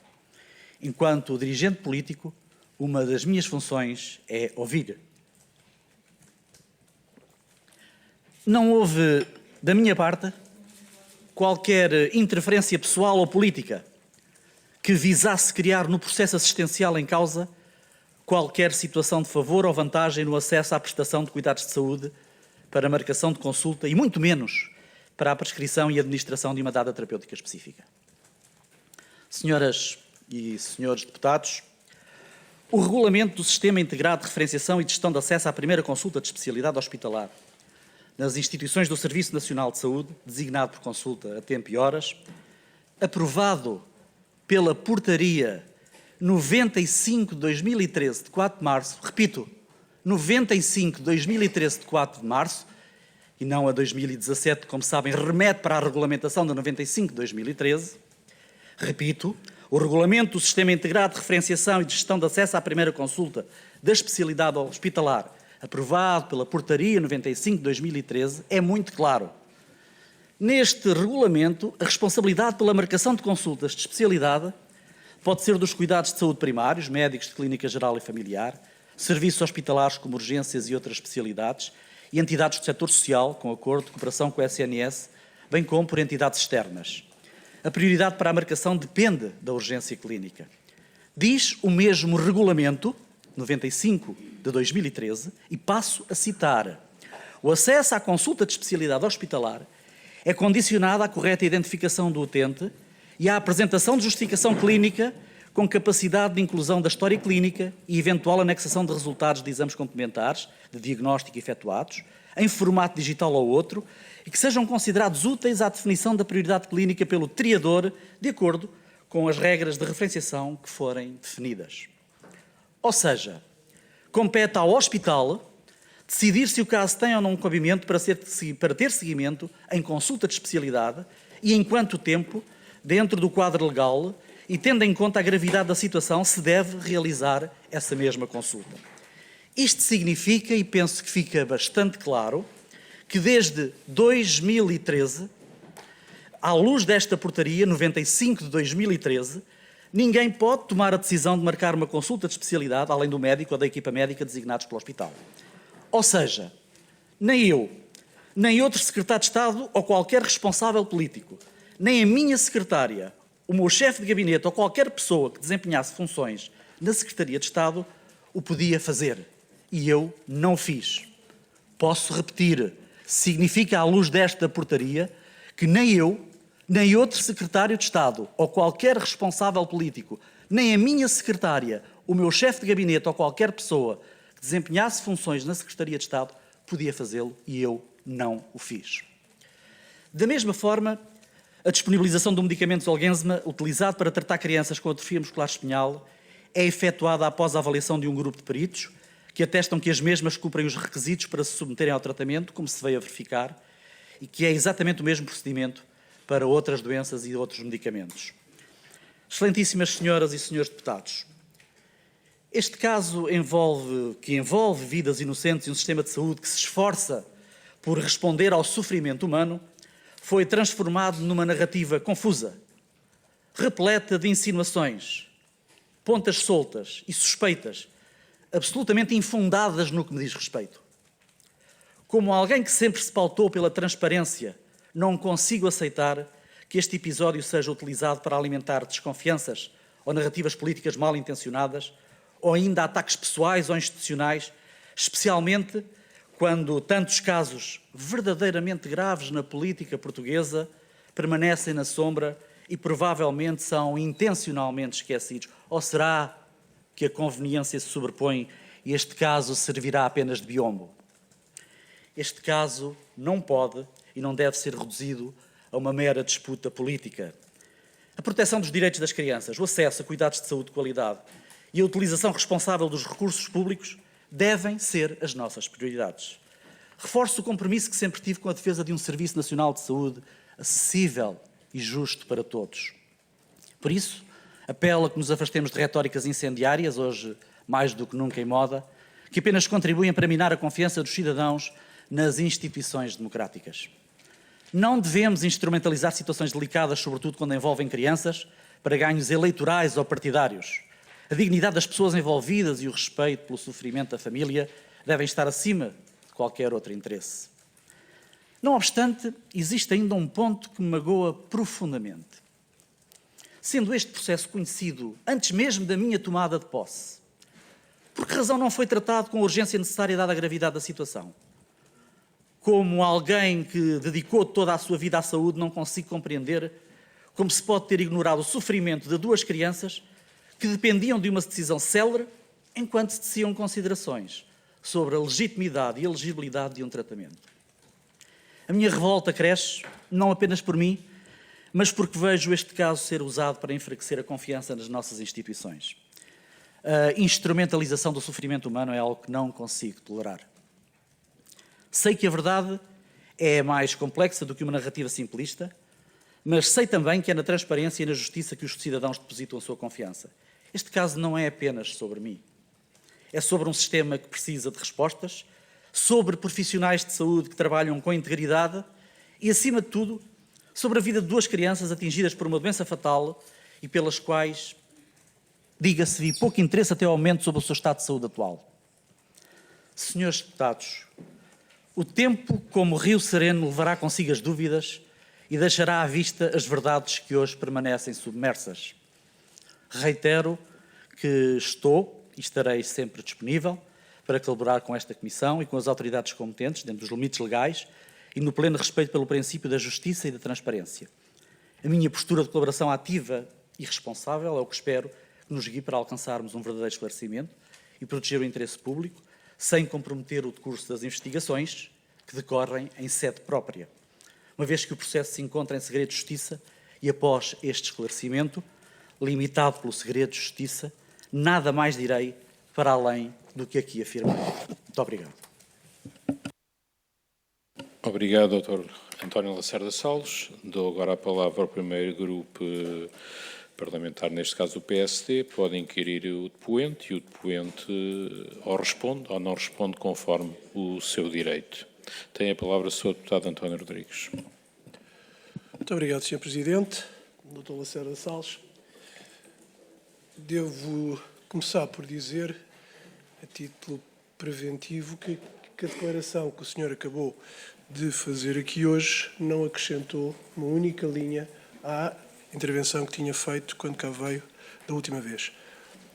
Enquanto dirigente político, uma das minhas funções é ouvir. Não houve, da minha parte, qualquer interferência pessoal ou política que visasse criar no processo assistencial em causa qualquer situação de favor ou vantagem no acesso à prestação de cuidados de saúde para marcação de consulta e muito menos para a prescrição e administração de uma dada terapêutica específica. Senhoras e senhores deputados, o regulamento do Sistema Integrado de Referenciação e de Gestão de Acesso à Primeira Consulta de Especialidade Hospitalar nas instituições do Serviço Nacional de Saúde, designado por consulta a tempo e horas, aprovado pela Portaria 95 de 2013, de 4 de março, repito, 95 de 2013, de 4 de março, e não a 2017, como sabem, remete para a regulamentação de 95 de 2013, repito, O regulamento do Sistema Integrado de Referenciação e de Gestão de Acesso à Primeira Consulta da Especialidade Hospitalar, aprovado pela Portaria 95 de 2013, é muito claro. Neste regulamento, a responsabilidade pela marcação de consultas de especialidade pode ser dos cuidados de saúde primários, médicos de clínica geral e familiar, serviços hospitalares como urgências e outras especialidades, e entidades do setor social, com acordo de cooperação com o SNS, bem como por entidades externas. A prioridade para a marcação depende da urgência clínica. Diz o mesmo regulamento, 95 de 2013, e passo a citar: o acesso à consulta de especialidade hospitalar é condicionado à correta identificação do utente e à apresentação de justificação clínica com capacidade de inclusão da história clínica e eventual anexação de resultados de exames complementares de diagnóstico efetuados, em formato digital ou outro, e que sejam considerados úteis à definição da prioridade clínica pelo triador, de acordo com as regras de referenciação que forem definidas. Ou seja, compete ao hospital decidir se o caso tem ou não um cabimento para ter seguimento em consulta de especialidade e em quanto tempo, dentro do quadro legal, e tendo em conta a gravidade da situação, se deve realizar essa mesma consulta. Isto significa, e penso que fica bastante claro, que desde 2013, à luz desta portaria 95 de 2013, ninguém pode tomar a decisão de marcar uma consulta de especialidade, além do médico ou da equipa médica designados pelo hospital. Ou seja, nem eu, nem outro secretário de Estado ou qualquer responsável político, nem a minha secretária, o meu chefe de gabinete ou qualquer pessoa que desempenhasse funções na Secretaria de Estado o podia fazer. E eu não o fiz. Posso repetir, significa, à luz desta portaria, que nem eu, nem outro secretário de Estado ou qualquer responsável político, nem a minha secretária, o meu chefe de gabinete ou qualquer pessoa que desempenhasse funções na Secretaria de Estado podia fazê-lo e eu não o fiz. Da mesma forma, a disponibilização do medicamento Zolgensma, utilizado para tratar crianças com atrofia muscular espinhal, é efetuada após a avaliação de um grupo de peritos que atestam que as mesmas cumprem os requisitos para se submeterem ao tratamento, como se veio a verificar, e que é exatamente o mesmo procedimento para outras doenças e outros medicamentos. Excelentíssimas senhoras e senhores deputados, este caso envolve vidas inocentes e um sistema de saúde que se esforça por responder ao sofrimento humano, foi transformado numa narrativa confusa, repleta de insinuações, pontas soltas e suspeitas, absolutamente infundadas no que me diz respeito. Como alguém que sempre se pautou pela transparência, não consigo aceitar que este episódio seja utilizado para alimentar desconfianças ou narrativas políticas mal intencionadas, ou ainda ataques pessoais ou institucionais, especialmente quando tantos casos verdadeiramente graves na política portuguesa permanecem na sombra e provavelmente são intencionalmente esquecidos. Ou será que a conveniência se sobrepõe e este caso servirá apenas de biombo? Este caso não pode e não deve ser reduzido a uma mera disputa política. A proteção dos direitos das crianças, o acesso a cuidados de saúde de qualidade e a utilização responsável dos recursos públicos devem ser as nossas prioridades. Reforço o compromisso que sempre tive com a defesa de um Serviço Nacional de Saúde acessível e justo para todos. Por isso, apelo a que nos afastemos de retóricas incendiárias, hoje mais do que nunca em moda, que apenas contribuem para minar a confiança dos cidadãos nas instituições democráticas. Não devemos instrumentalizar situações delicadas, sobretudo quando envolvem crianças, para ganhos eleitorais ou partidários. A dignidade das pessoas envolvidas e o respeito pelo sofrimento da família devem estar acima de qualquer outro interesse. Não obstante, existe ainda um ponto que me magoa profundamente. Sendo este processo conhecido antes mesmo da minha tomada de posse, por que razão não foi tratado com a urgência necessária dada a gravidade da situação? Como alguém que dedicou toda a sua vida à saúde, não consigo compreender como se pode ter ignorado o sofrimento de duas crianças que dependiam de uma decisão célere enquanto se teciam considerações sobre a legitimidade e elegibilidade de um tratamento. A minha revolta cresce, não apenas por mim, mas porque vejo este caso ser usado para enfraquecer a confiança nas nossas instituições. A instrumentalização do sofrimento humano é algo que não consigo tolerar. Sei que a verdade é mais complexa do que uma narrativa simplista, mas sei também que é na transparência e na justiça que os cidadãos depositam a sua confiança. Este caso não é apenas sobre mim. É sobre um sistema que precisa de respostas, sobre profissionais de saúde que trabalham com integridade e, acima de tudo, sobre a vida de 2 crianças atingidas por uma doença fatal e pelas quais, diga-se, vi pouco interesse até ao momento sobre o seu estado de saúde atual. Senhores deputados, o tempo, como rio sereno, levará consigo as dúvidas e deixará à vista as verdades que hoje permanecem submersas. Reitero que estou e estarei sempre disponível para colaborar com esta Comissão e com as autoridades competentes, dentro dos limites legais e no pleno respeito pelo princípio da justiça e da transparência. A minha postura de colaboração ativa e responsável é o que espero que nos guie para alcançarmos um verdadeiro esclarecimento e proteger o interesse público, sem comprometer o decurso das investigações que decorrem em sede própria. Uma vez que o processo se encontra em segredo de justiça e após este esclarecimento, limitado pelo segredo de justiça, nada mais direi para além do que aqui afirmei. Muito obrigado. Obrigado, Dr. António Lacerda Salles. Dou agora a palavra ao primeiro grupo parlamentar, neste caso o PSD. Pode inquirir o depoente e o depoente ou responde ou não responde conforme o seu direito. Tem a palavra o Sr. Deputado António Rodrigues. Muito obrigado, Sr. Presidente. Dr. Lacerda Salles. Devo começar por dizer, a título preventivo, que a declaração que o senhor acabou de fazer aqui hoje não acrescentou uma única linha à intervenção que tinha feito quando cá veio da última vez.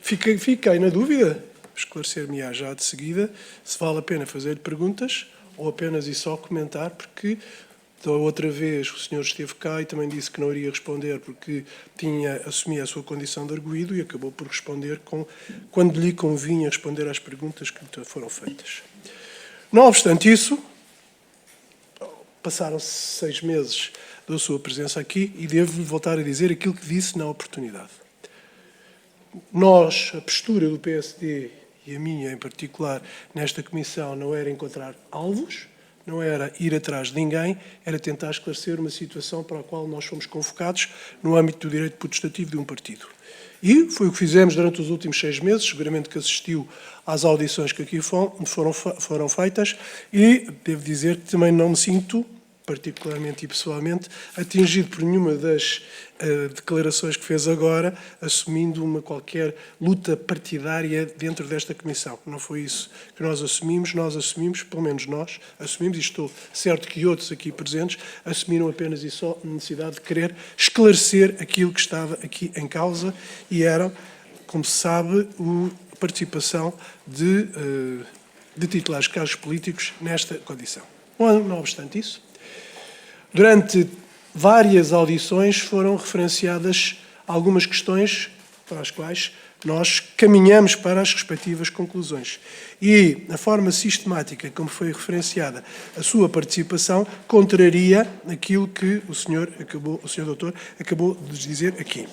Fiquei na dúvida, esclarecer-me-á já de seguida, se vale a pena fazer-lhe perguntas ou apenas e só comentar, porque da outra vez o senhor esteve cá e também disse que não iria responder porque assumia a sua condição de arguido e acabou por responder quando lhe convinha responder às perguntas que lhe foram feitas. Não obstante isso, passaram-se 6 meses da sua presença aqui e devo voltar a dizer aquilo que disse na oportunidade. Nós, a postura do PSD e a minha em particular nesta comissão não era encontrar alvos, não era ir atrás de ninguém, era tentar esclarecer uma situação para a qual nós fomos convocados no âmbito do direito potestativo de um partido. E foi o que fizemos durante os últimos 6 meses, seguramente que assistiu às audições que aqui foram feitas, e devo dizer que também não me sinto, particularmente e pessoalmente, atingido por nenhuma das declarações que fez agora, assumindo uma qualquer luta partidária dentro desta Comissão. Não foi isso que nós assumimos, pelo menos nós assumimos, e estou certo que outros aqui presentes assumiram apenas e só a necessidade de querer esclarecer aquilo que estava aqui em causa e era, como se sabe, a participação de titulares de cargos políticos nesta condição. Não obstante isso, durante várias audições foram referenciadas algumas questões para as quais nós caminhamos para as respectivas conclusões. E a forma sistemática como foi referenciada a sua participação contraria aquilo que o Sr. Doutor acabou de dizer aqui.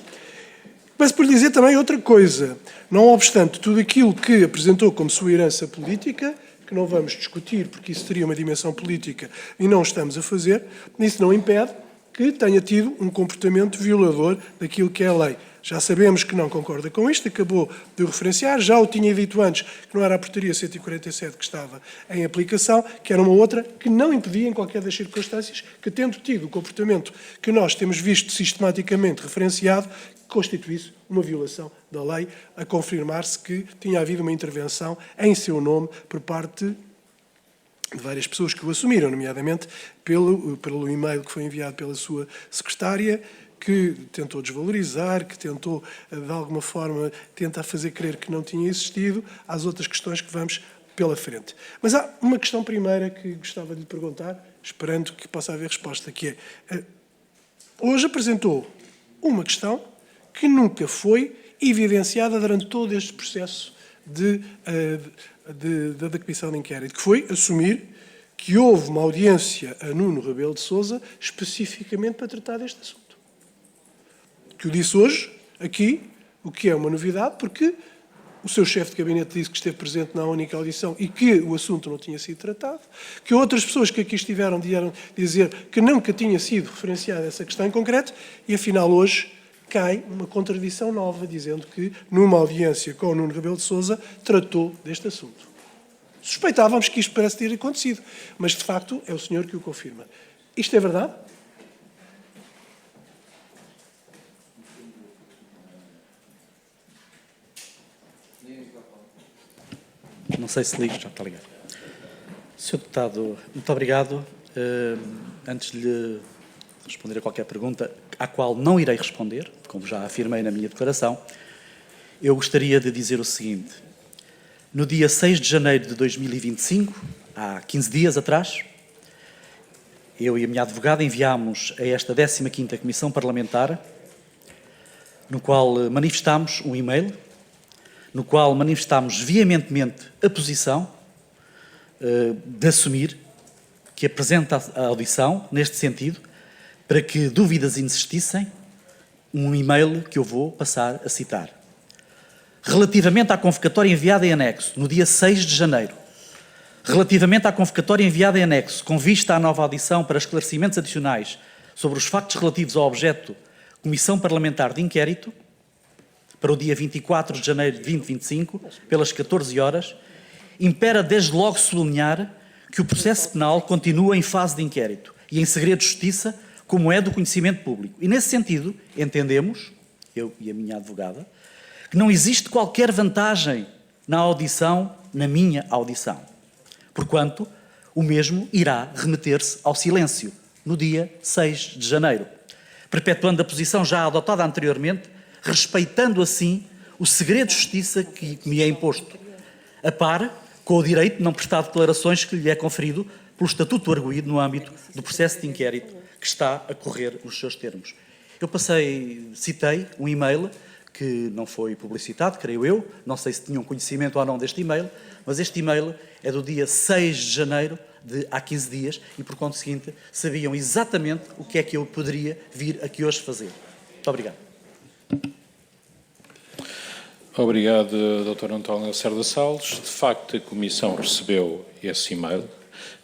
Mas por dizer também outra coisa, não obstante tudo aquilo que apresentou como sua herança política, que não vamos discutir porque isso teria uma dimensão política e não estamos a fazer, isso não impede que tenha tido um comportamento violador daquilo que é a lei. Já sabemos que não concorda com isto, acabou de o referenciar, já o tinha dito antes que não era a portaria 147 que estava em aplicação, que era uma outra que não impedia em qualquer das circunstâncias que, tendo tido o comportamento que nós temos visto sistematicamente referenciado, constituísse uma violação da lei, a confirmar-se que tinha havido uma intervenção em seu nome por parte de várias pessoas que o assumiram, nomeadamente pelo e-mail que foi enviado pela sua secretária, que tentou desvalorizar, que tentou, de alguma forma, tentar fazer crer que não tinha existido, às outras questões que vamos pela frente. Mas há uma questão primeira que gostava de lhe perguntar, esperando que possa haver resposta, que é, hoje apresentou uma questão que nunca foi evidenciada durante todo este processo da Comissão de Inquérito, que foi assumir que houve uma audiência a Nuno Rebelo de Sousa especificamente para tratar deste assunto. Que o disse hoje, aqui, o que é uma novidade, porque o seu chefe de gabinete disse que esteve presente na única audição e que o assunto não tinha sido tratado, que outras pessoas que aqui estiveram vieram dizer que nunca tinha sido referenciada essa questão em concreto, e afinal hoje cai uma contradição nova, dizendo que numa audiência com o Nuno Rebelo de Sousa tratou deste assunto. Suspeitávamos que isto parece ter acontecido, mas de facto é o senhor que o confirma. Isto é verdade? Não sei se ligo, já está ligado. Sr. Deputado, muito obrigado. Antes de lhe responder a qualquer pergunta, à qual não irei responder, como já afirmei na minha declaração, eu gostaria de dizer o seguinte. No dia 6 de janeiro de 2025, há 15 dias atrás, eu e a minha advogada enviámos a esta 15ª Comissão Parlamentar, no qual manifestámos um e-mail, no qual manifestámos veementemente a posição de assumir que apresenta a audição, neste sentido, para que dúvidas insistissem, um e-mail que eu vou passar a citar. Relativamente à convocatória enviada em anexo, no dia 6 de janeiro, relativamente à convocatória enviada em anexo, com vista à nova audição para esclarecimentos adicionais sobre os factos relativos ao objeto Comissão Parlamentar de Inquérito, para o dia 24 de janeiro de 2025, pelas 14 horas, impera desde logo sublinhar que o processo penal continua em fase de inquérito e em segredo de justiça, como é do conhecimento público. E, nesse sentido, entendemos, eu e a minha advogada, que não existe qualquer vantagem na audição, na minha audição. Porquanto, o mesmo irá remeter-se ao silêncio, no dia 6 de janeiro, perpetuando a posição já adotada anteriormente, respeitando assim o segredo de justiça que me é imposto, a par com o direito de não prestar declarações que lhe é conferido pelo estatuto arguído no âmbito do processo de inquérito que está a correr nos seus termos. Eu citei um e-mail que não foi publicitado, creio eu, não sei se tinham conhecimento ou não deste e-mail, mas este e-mail é do dia 6 de janeiro de há 15 dias e, por conseguinte, sabiam exatamente o que é que eu poderia vir aqui hoje fazer. Muito obrigado. Obrigado, Dr. António Lacerda Salles. De facto, a Comissão recebeu esse e-mail,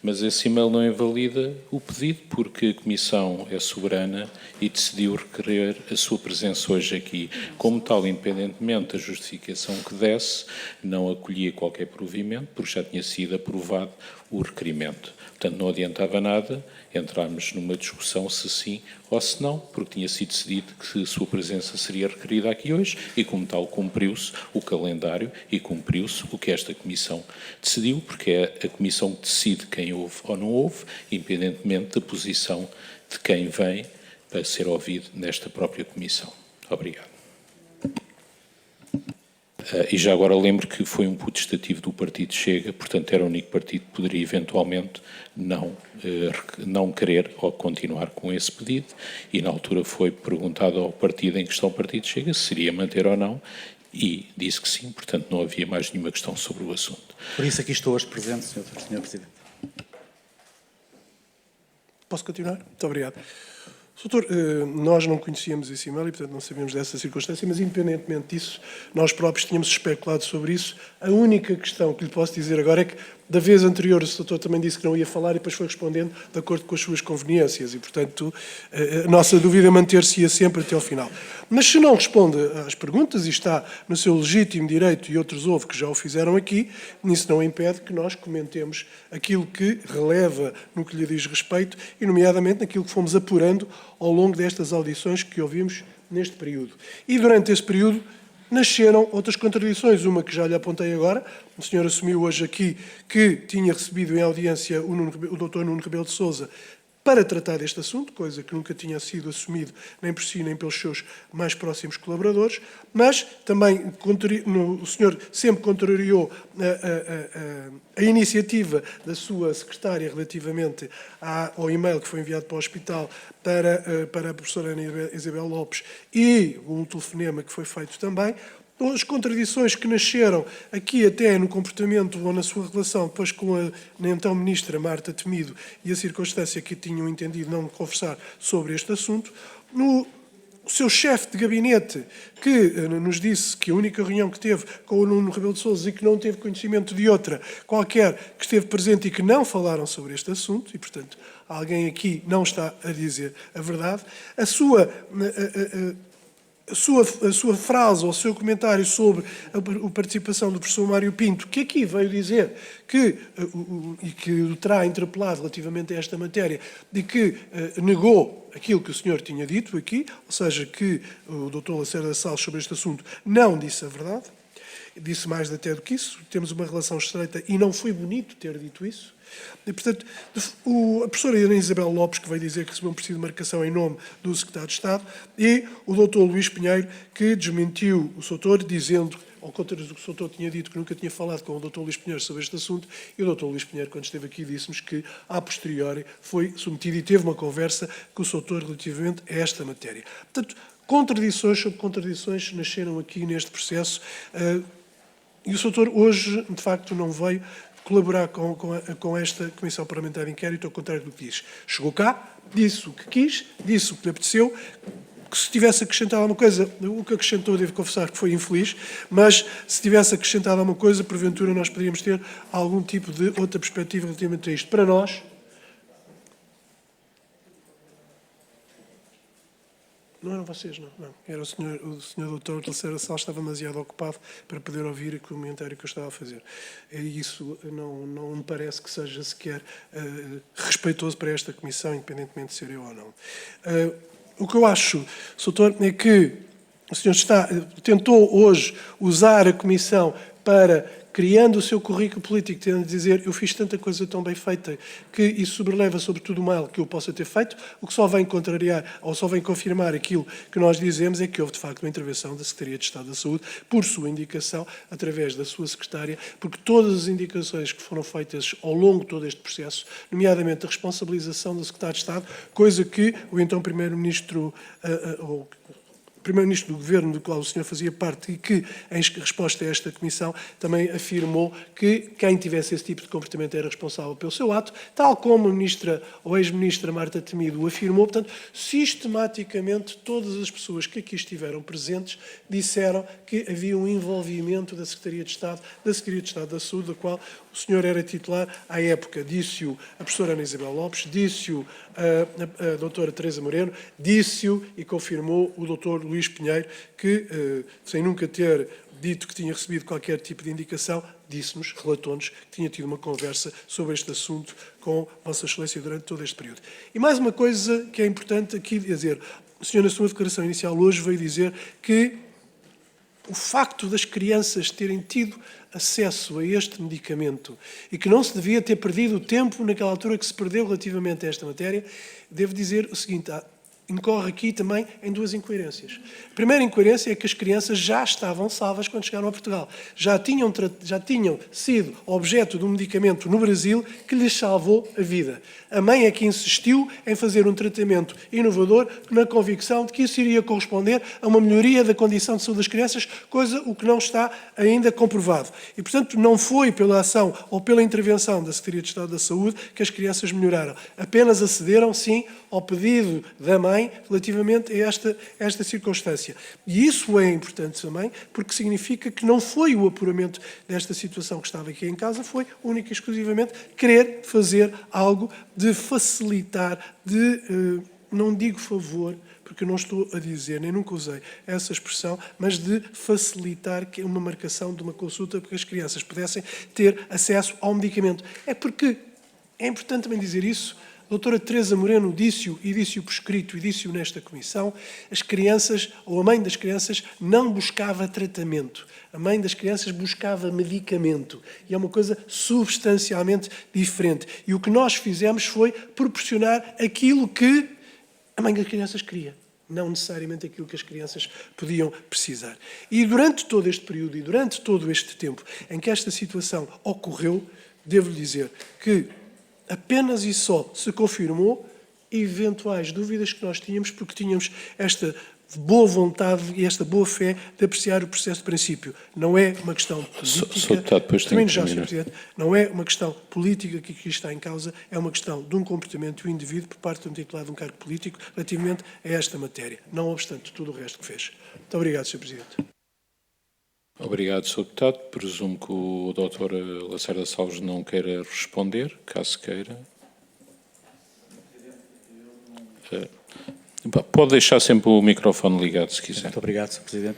mas esse e-mail não invalida o pedido, porque a Comissão é soberana e decidiu requerer a sua presença hoje aqui. Como tal, independentemente da justificação que desse, não acolhia qualquer provimento, porque já tinha sido aprovado o requerimento. Portanto, não adiantava nada entrarmos numa discussão se sim ou se não, porque tinha sido decidido que a sua presença seria requerida aqui hoje e, como tal, cumpriu-se o calendário e cumpriu-se o que esta Comissão decidiu, porque é a Comissão que decide quem ouve ou não ouve, independentemente da posição de quem vem para ser ouvido nesta própria Comissão. Obrigado. E já agora lembro que foi um putestativo do Partido Chega, portanto era o único partido que poderia eventualmente não querer ou continuar com esse pedido, e na altura foi perguntado ao partido em questão, o Partido Chega, se seria manter ou não, e disse que sim, portanto não havia mais nenhuma questão sobre o assunto. Por isso aqui estou hoje presente, Sr. Presidente. Posso continuar? Muito obrigado. Doutor, nós não conhecíamos esse e-mail e, portanto, não sabíamos dessa circunstância, mas, independentemente disso, nós próprios tínhamos especulado sobre isso. A única questão que lhe posso dizer agora é que, da vez anterior, o doutor também disse que não ia falar e depois foi respondendo de acordo com as suas conveniências e, portanto, a nossa dúvida é manter-se-ia sempre até ao final. Mas se não responde às perguntas e está no seu legítimo direito, e outros houve que já o fizeram aqui, isso não impede que nós comentemos aquilo que releva no que lhe diz respeito e, nomeadamente, naquilo que fomos apurando ao longo destas audições que ouvimos neste período. E durante esse período nasceram outras contradições, uma que já lhe apontei agora. O senhor assumiu hoje aqui que tinha recebido em audiência o Dr. Nuno Rebelo de Sousa para tratar deste assunto, coisa que nunca tinha sido assumido nem por si nem pelos seus mais próximos colaboradores, mas também o senhor sempre contrariou a iniciativa da sua secretária relativamente ao e-mail que foi enviado para o hospital para a professora Ana Isabel Lopes e um telefonema que foi feito também. As contradições que nasceram aqui até no comportamento ou na sua relação depois com a então ministra Marta Temido e a circunstância que tinham entendido não conversar sobre este assunto, o seu chefe de gabinete, que nos disse que a única reunião que teve com o Nuno Rebelo de Sousa e que não teve conhecimento de outra qualquer que esteve presente e que não falaram sobre este assunto, e, portanto, alguém aqui não está a dizer a verdade, a sua frase ou o seu comentário sobre a participação do professor Mário Pinto, que aqui veio dizer que, e que o terá interpelado relativamente a esta matéria, de que negou aquilo que o senhor tinha dito aqui, ou seja, que o Dr. Lacerda Salles sobre este assunto não disse a verdade, disse mais até do que isso, temos uma relação estreita e não foi bonito ter dito isso. E, portanto, a professora Irene Isabel Lopes, que veio dizer que recebeu um pedido de marcação em nome do Secretário de Estado, e o Dr. Luís Pinheiro, que desmentiu o Soutor, dizendo, ao contrário do que o Soutor tinha dito, que nunca tinha falado com o Dr. Luís Pinheiro sobre este assunto, e o Dr. Luís Pinheiro, quando esteve aqui, disse-nos que, a posteriori, foi submetido e teve uma conversa com o Soutor relativamente a esta matéria. Portanto, contradições sobre contradições nasceram aqui neste processo, e o Soutor hoje, de facto, não veio colaborar com esta Comissão Parlamentar de Inquérito, ao contrário do que diz. Chegou cá, disse o que quis, disse o que lhe apeteceu, que se tivesse acrescentado alguma coisa, o que acrescentou, devo confessar que foi infeliz, mas se tivesse acrescentado alguma coisa, porventura nós poderíamos ter algum tipo de outra perspectiva relativamente a isto. Para nós, não eram vocês, não. Era o senhor doutor Lacerda Salles, estava demasiado ocupado para poder ouvir o comentário que eu estava a fazer. E isso não me parece que seja sequer respeitoso para esta comissão, independentemente de ser eu ou não. O que eu acho, Soutor, é que o senhor tentou hoje usar a comissão para, criando o seu currículo político, tendo de dizer eu fiz tanta coisa tão bem feita que isso sobreleva sobre tudo o mal que eu possa ter feito, o que só vem contrariar ou só vem confirmar aquilo que nós dizemos é que houve de facto uma intervenção da Secretaria de Estado da Saúde por sua indicação, através da sua secretária, porque todas as indicações que foram feitas ao longo de todo este processo, nomeadamente a responsabilização do Secretário de Estado, coisa que o então Primeiro-Ministro Primeiro-Ministro do Governo do qual o senhor fazia parte e que, em resposta a esta comissão, também afirmou que quem tivesse esse tipo de comportamento era responsável pelo seu ato, tal como a ministra ou ex-ministra Marta Temido o afirmou. Portanto, sistematicamente, todas as pessoas que aqui estiveram presentes disseram que havia um envolvimento da Secretaria de Estado da Saúde, da qual o senhor era titular à época. Disse-o a professora Ana Isabel Lopes, disse-o a doutora Teresa Moreno, disse-o e confirmou o doutor Luís Pinheiro, que, sem nunca ter dito que tinha recebido qualquer tipo de indicação, disse-nos, relatou-nos, que tinha tido uma conversa sobre este assunto com Vossa Excelência durante todo este período. E mais uma coisa que é importante aqui dizer. O senhor, na sua declaração inicial hoje, veio dizer que o facto das crianças terem tido acesso a este medicamento e que não se devia ter perdido o tempo naquela altura que se perdeu relativamente a esta matéria, devo dizer o seguinte, incorre aqui também em duas incoerências. A primeira incoerência é que as crianças já estavam salvas quando chegaram a Portugal. Já tinham sido objeto de um medicamento no Brasil que lhes salvou a vida. A mãe é que insistiu em fazer um tratamento inovador na convicção de que isso iria corresponder a uma melhoria da condição de saúde das crianças, coisa o que não está ainda comprovado. E, portanto, não foi pela ação ou pela intervenção da Secretaria de Estado da Saúde que as crianças melhoraram. Apenas acederam, sim, ao pedido da mãe relativamente a esta circunstância. E isso é importante também, porque significa que não foi o apuramento desta situação que estava aqui em casa, foi única e exclusivamente querer fazer algo de facilitar, não digo favor, porque eu não estou a dizer, nem nunca usei essa expressão, mas de facilitar uma marcação de uma consulta para que as crianças pudessem ter acesso ao medicamento. É porque, é importante também dizer isso, a doutora Teresa Moreno disse-o, e disse-o por escrito, e disse-o nesta comissão, as crianças, ou a mãe das crianças, não buscava tratamento. A mãe das crianças buscava medicamento. E é uma coisa substancialmente diferente. E o que nós fizemos foi proporcionar aquilo que a mãe das crianças queria, não necessariamente aquilo que as crianças podiam precisar. E durante todo este período, e durante todo este tempo em que esta situação ocorreu, devo-lhe dizer que apenas e só se confirmou eventuais dúvidas que nós tínhamos, porque tínhamos esta de boa vontade e esta boa fé de apreciar o processo de princípio. Não é uma questão política. Sr. Deputado, depois Termino tenho já, que Sr. terminar. Presidente. Não é uma questão política que aqui está em causa, é uma questão de um comportamento do indivíduo por parte de um titular de um cargo político relativamente a esta matéria, não obstante tudo o resto que fez. Muito obrigado, Sr. Presidente. Obrigado, Sr. Deputado. Presumo que o Dr. Lacerda Salles não queira responder, caso queira. Pode deixar sempre o microfone ligado, se quiser. Muito obrigado, Sr. Presidente.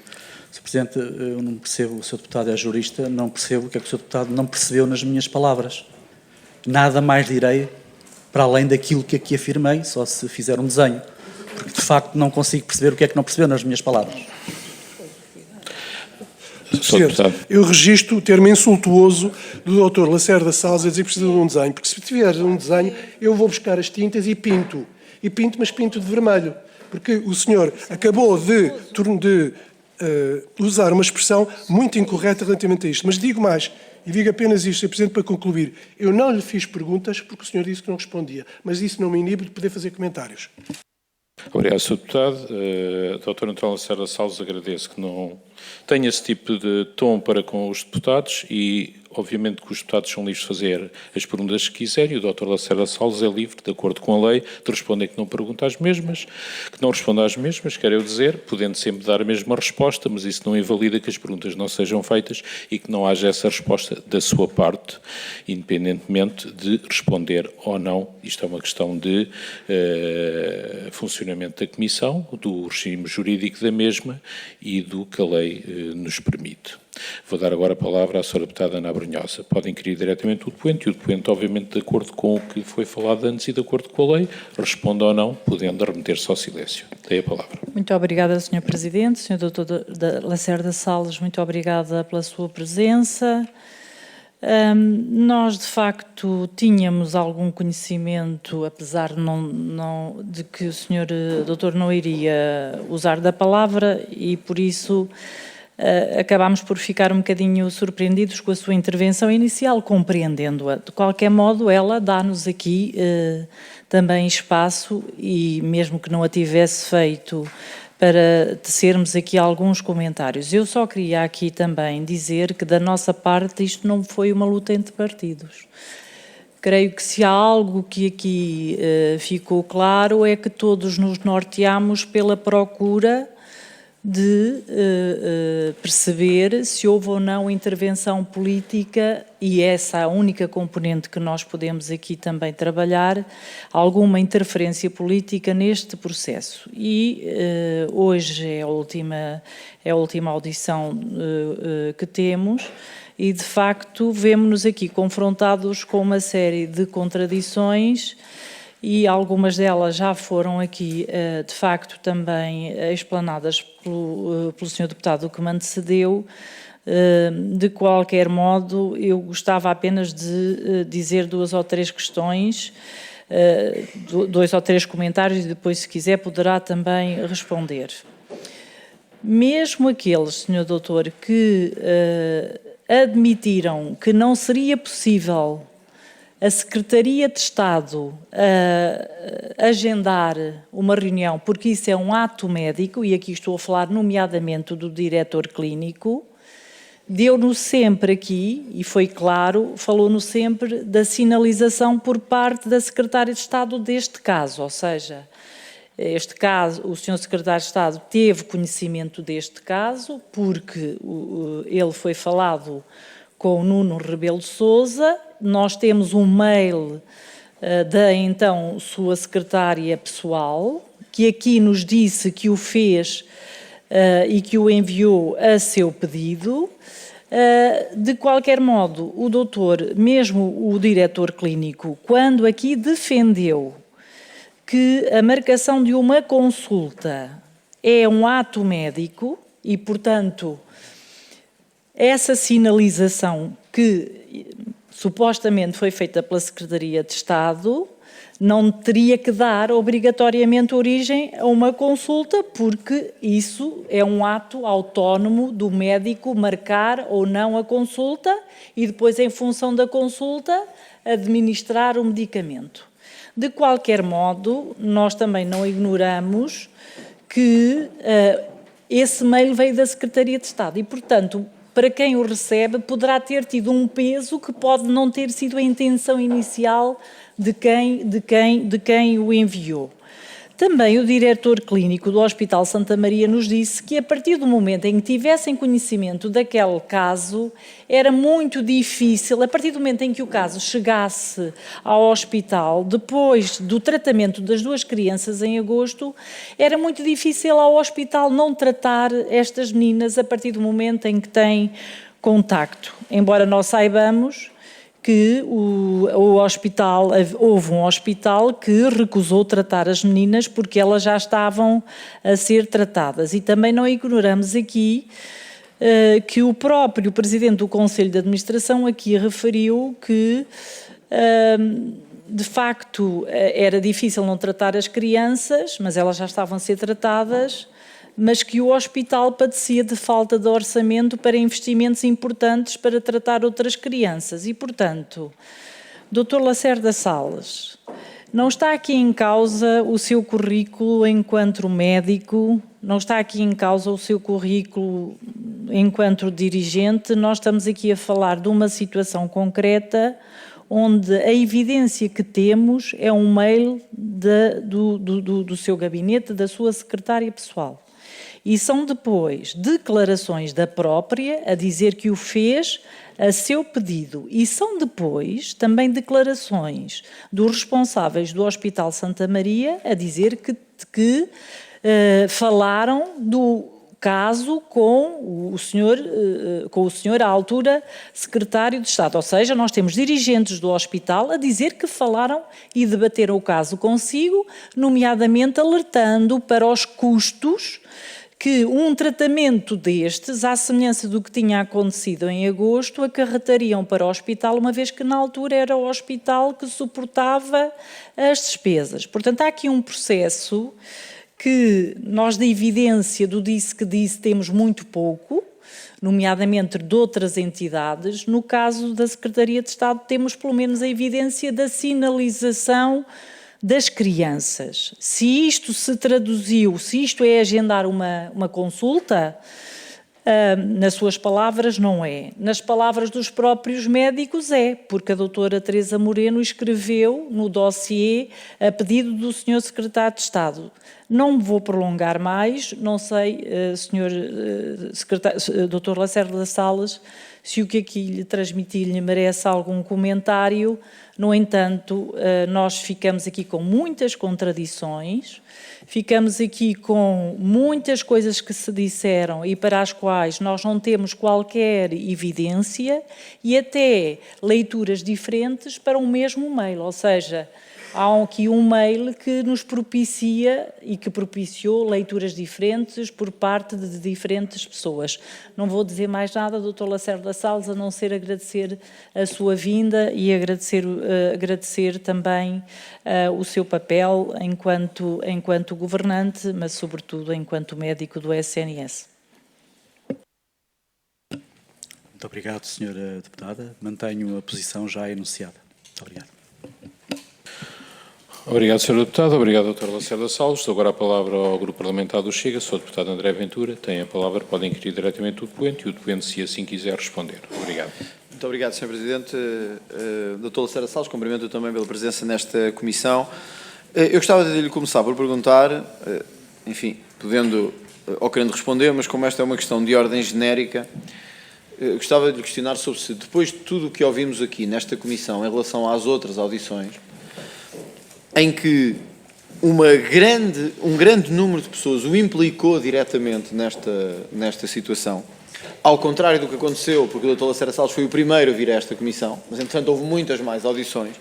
Sr. Presidente, eu não percebo, o Sr. Deputado é jurista, não percebo o que é que o Sr. Deputado não percebeu nas minhas palavras. Nada mais direi para além daquilo que aqui afirmei, só se fizer um desenho, porque de facto não consigo perceber o que é que não percebeu nas minhas palavras. Sr. Deputado. Eu registro o termo insultuoso do Dr. Lacerda Salles a dizer que precisa de um desenho, porque se tiver um desenho, eu vou buscar as tintas e pinto. E pinto, mas pinto de vermelho. Porque o senhor acabou de usar uma expressão muito incorreta relativamente a isto. Mas digo mais, e digo apenas isto, Sr. Presidente, para concluir. Eu não lhe fiz perguntas porque o senhor disse que não respondia, mas isso não me inibe de poder fazer comentários. Obrigado, Sr. Deputado. Dr. António Lacerda Salles, agradeço que não tenha esse tipo de tom para com os deputados e, obviamente, que os deputados são livres de fazer as perguntas que quiserem e o Dr. Lacerda Salles é livre, de acordo com a lei, de responder que não pergunta às mesmas, que não responda às mesmas, quero eu dizer, podendo sempre dar a mesma resposta, mas isso não invalida que as perguntas não sejam feitas e que não haja essa resposta da sua parte, independentemente de responder ou não. Isto é uma questão de funcionamento da Comissão, do regime jurídico da mesma e do que a lei nos permite. Vou dar agora a palavra à Sra. Deputada Ana Abrunhosa. Podem inquirir diretamente o depoente e o depoente, obviamente, de acordo com o que foi falado antes e de acordo com a lei, responda ou não, podendo remeter-se ao silêncio. Dei a palavra. Muito obrigada, Sr. Presidente. Sr. Dr. Lacerda Salles, muito obrigada pela sua presença. Nós, de facto, tínhamos algum conhecimento, apesar de que o Sr. Doutor não iria usar da palavra e, por isso, acabámos por ficar um bocadinho surpreendidos com a sua intervenção inicial, compreendendo-a. De qualquer modo, ela dá-nos aqui também espaço, e mesmo que não a tivesse feito, para tecermos aqui alguns comentários. Eu só queria aqui também dizer que, da nossa parte, isto não foi uma luta entre partidos. Creio que se há algo que aqui ficou claro é que todos nos norteamos pela procura de perceber se houve ou não intervenção política, e essa é a única componente que nós podemos aqui também trabalhar, alguma interferência política neste processo. E hoje é a última audição que temos e, de facto, vemo-nos aqui confrontados com uma série de contradições, e algumas delas já foram aqui, de facto, também explanadas pelo Sr. Deputado que me antecedeu. De qualquer modo, eu gostava apenas de dizer duas ou três questões, dois ou três comentários, e depois, se quiser, poderá também responder. Mesmo aqueles, Sr. Doutor, que admitiram que não seria possível a Secretaria de Estado agendar uma reunião, porque isso é um ato médico, e aqui estou a falar nomeadamente do diretor clínico, deu-nos sempre aqui, e foi claro, falou-nos sempre da sinalização por parte da Secretária de Estado deste caso, ou seja, este caso, o Sr. Secretário de Estado teve conhecimento deste caso, porque ele foi falado com o Nuno Rebelo de Sousa. Nós temos um mail da então sua secretária pessoal, que aqui nos disse que o fez e que o enviou a seu pedido. De qualquer modo, o doutor, mesmo o diretor clínico, quando aqui defendeu que a marcação de uma consulta é um ato médico e, portanto, essa sinalização que supostamente foi feita pela Secretaria de Estado não teria que dar obrigatoriamente origem a uma consulta, porque isso é um ato autónomo do médico marcar ou não a consulta e depois, em função da consulta, administrar o medicamento. De qualquer modo, nós também não ignoramos que esse mail veio da Secretaria de Estado e, portanto, para quem o recebe, poderá ter tido um peso que pode não ter sido a intenção inicial de quem o enviou. Também o diretor clínico do Hospital Santa Maria nos disse que a partir do momento em que tivessem conhecimento daquele caso, era muito difícil, a partir do momento em que o caso chegasse ao hospital, depois do tratamento das 2 crianças em agosto, era muito difícil ao hospital não tratar estas meninas a partir do momento em que têm contacto. Embora nós saibamos que houve um hospital que recusou tratar as meninas porque elas já estavam a ser tratadas. E também não ignoramos aqui que o próprio Presidente do Conselho de Administração aqui referiu que, de facto, era difícil não tratar as crianças, mas elas já estavam a ser tratadas, mas que o hospital padecia de falta de orçamento para investimentos importantes para tratar outras crianças. E, portanto, Dr. Lacerda Salles, não está aqui em causa o seu currículo enquanto médico, não está aqui em causa o seu currículo enquanto dirigente, nós estamos aqui a falar de uma situação concreta onde a evidência que temos é um mail do seu gabinete, da sua secretária pessoal. E são depois declarações da própria a dizer que o fez a seu pedido. E são depois também declarações dos responsáveis do Hospital Santa Maria a dizer que falaram do caso com o senhor à altura secretário de Estado. Ou seja, nós temos dirigentes do hospital a dizer que falaram e debateram o caso consigo, nomeadamente alertando para os custos que um tratamento destes, à semelhança do que tinha acontecido em agosto, acarretariam para o hospital, uma vez que na altura era o hospital que suportava as despesas. Portanto, há aqui um processo que nós, da evidência do disse que disse, temos muito pouco, nomeadamente de outras entidades. No caso da Secretaria de Estado, temos pelo menos a evidência da sinalização das crianças. Se isto se traduziu, se isto é agendar uma consulta, nas suas palavras não é. Nas palavras dos próprios médicos é, porque a doutora Teresa Moreno escreveu no dossiê a pedido do senhor secretário de Estado. Não me vou prolongar mais, não sei, doutor Lacerda Salles, se o que aqui lhe transmiti lhe merece algum comentário. No entanto, nós ficamos aqui com muitas contradições, ficamos aqui com muitas coisas que se disseram e para as quais nós não temos qualquer evidência e até leituras diferentes para um mesmo mail, ou seja, há aqui um mail que nos propicia e que propiciou leituras diferentes por parte de diferentes pessoas. Não vou dizer mais nada, Dr. Lacerda Salles, a não ser agradecer a sua vinda e agradecer também o seu papel enquanto governante, mas sobretudo enquanto médico do SNS. Muito obrigado, Sra. Deputada. Mantenho a posição já enunciada. Muito obrigado. Obrigado, Sr. Deputado. Obrigado, Dr. Lacerda Salles. Dou agora a palavra ao Grupo Parlamentar do Chega. Sr. Deputado André Ventura tem a palavra. Pode inquirir diretamente o depoente e o depoente, se assim quiser, responder. Obrigado. Muito obrigado, Sr. Presidente. Dr. Lacerda Salles, cumprimento também pela presença nesta comissão. Eu gostava de lhe começar por perguntar, enfim, podendo ou querendo responder, mas como esta é uma questão de ordem genérica, gostava de lhe questionar sobre se, depois de tudo o que ouvimos aqui nesta comissão em relação às outras audições, em que um grande número de pessoas o implicou diretamente nesta situação, ao contrário do que aconteceu, porque o Dr. Lacerda Salles foi o primeiro a vir a esta comissão, mas entretanto houve muitas mais audições,